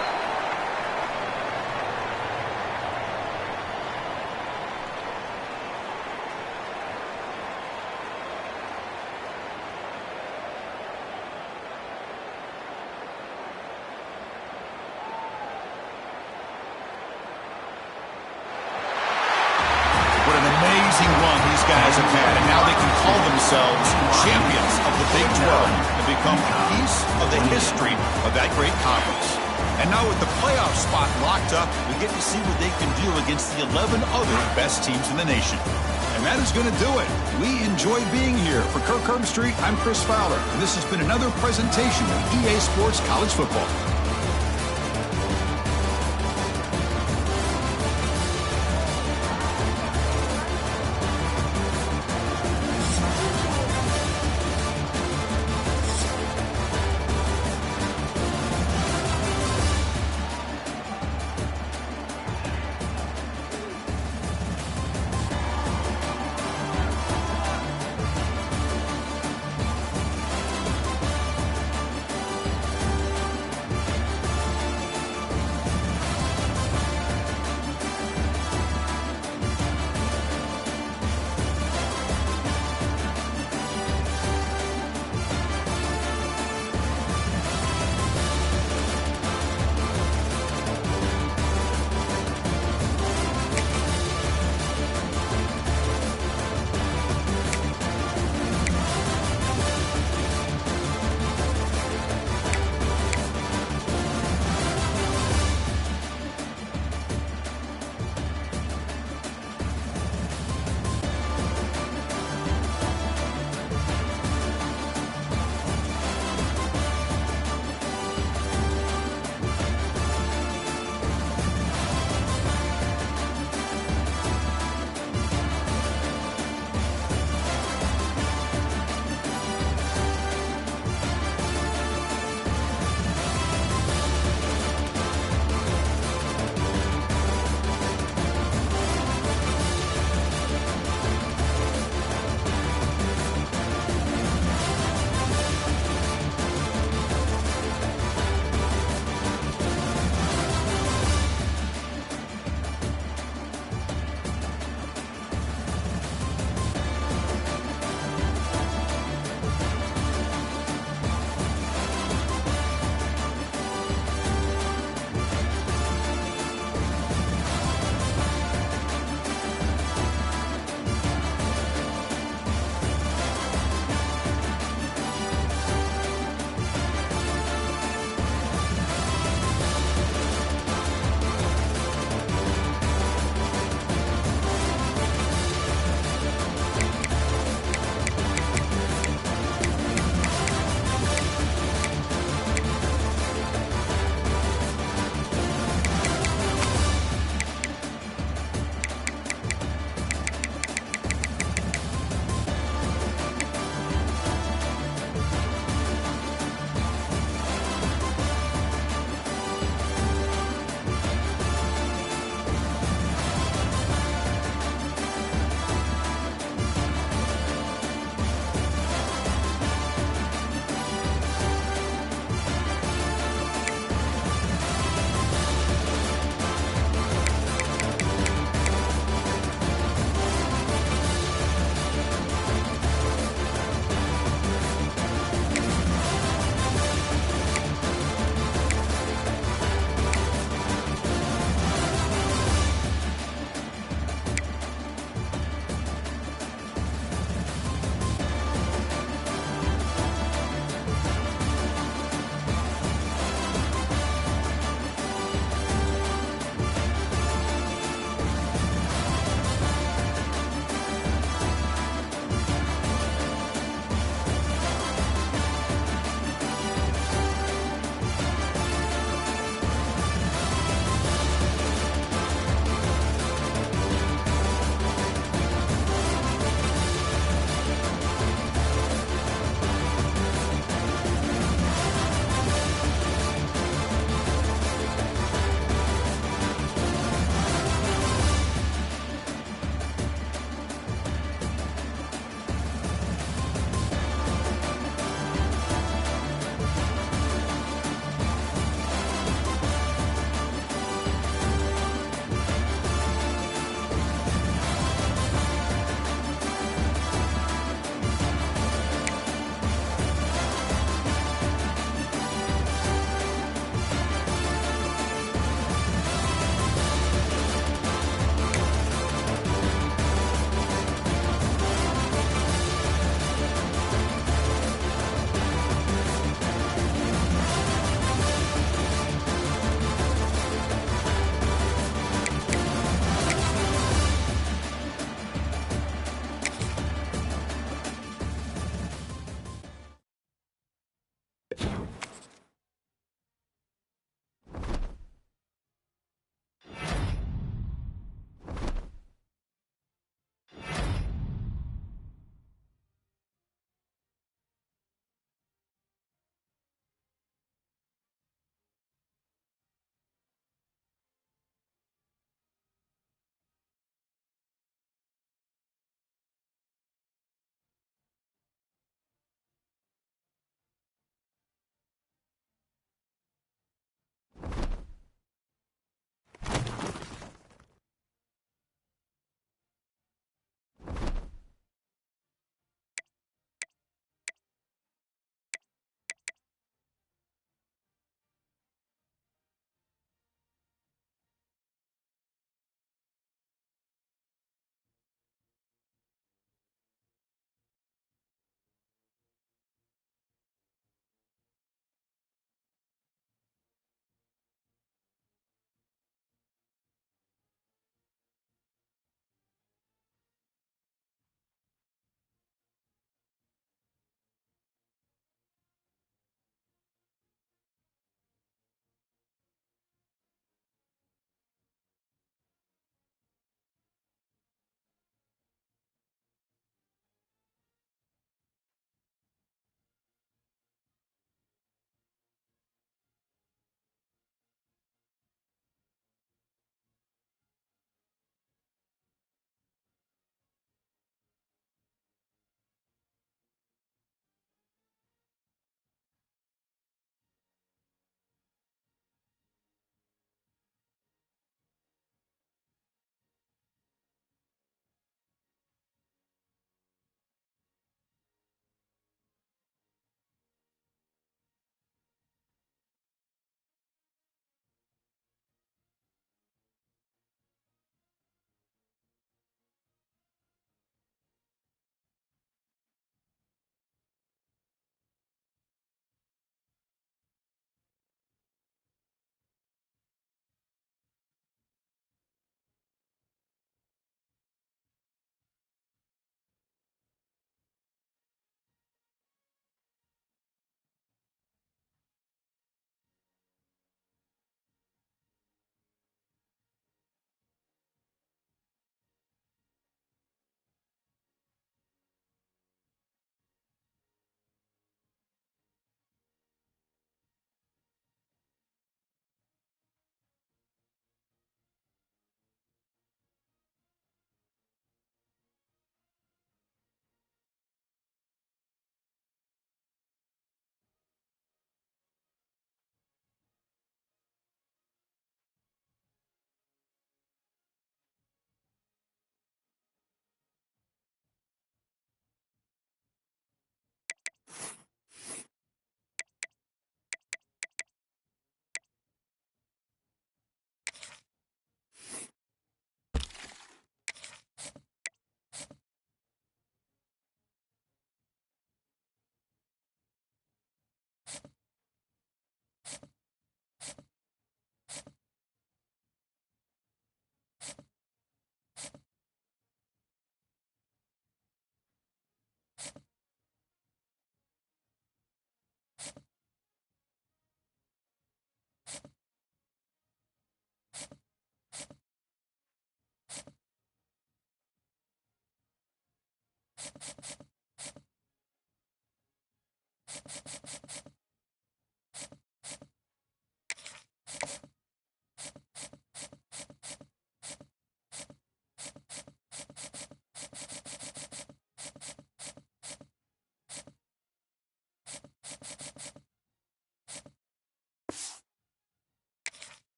What an amazing run these guys have had, and now they can call themselves champions of the Big 12 and become a piece of the history of that great conference. And now with the playoff spot locked up, we get to see what they can do against the 11 other best teams in the nation. And that is going to do it. We enjoy being here. For Kirk Herbstreit, I'm Chris Fowler, and this has been another presentation of EA Sports College Football.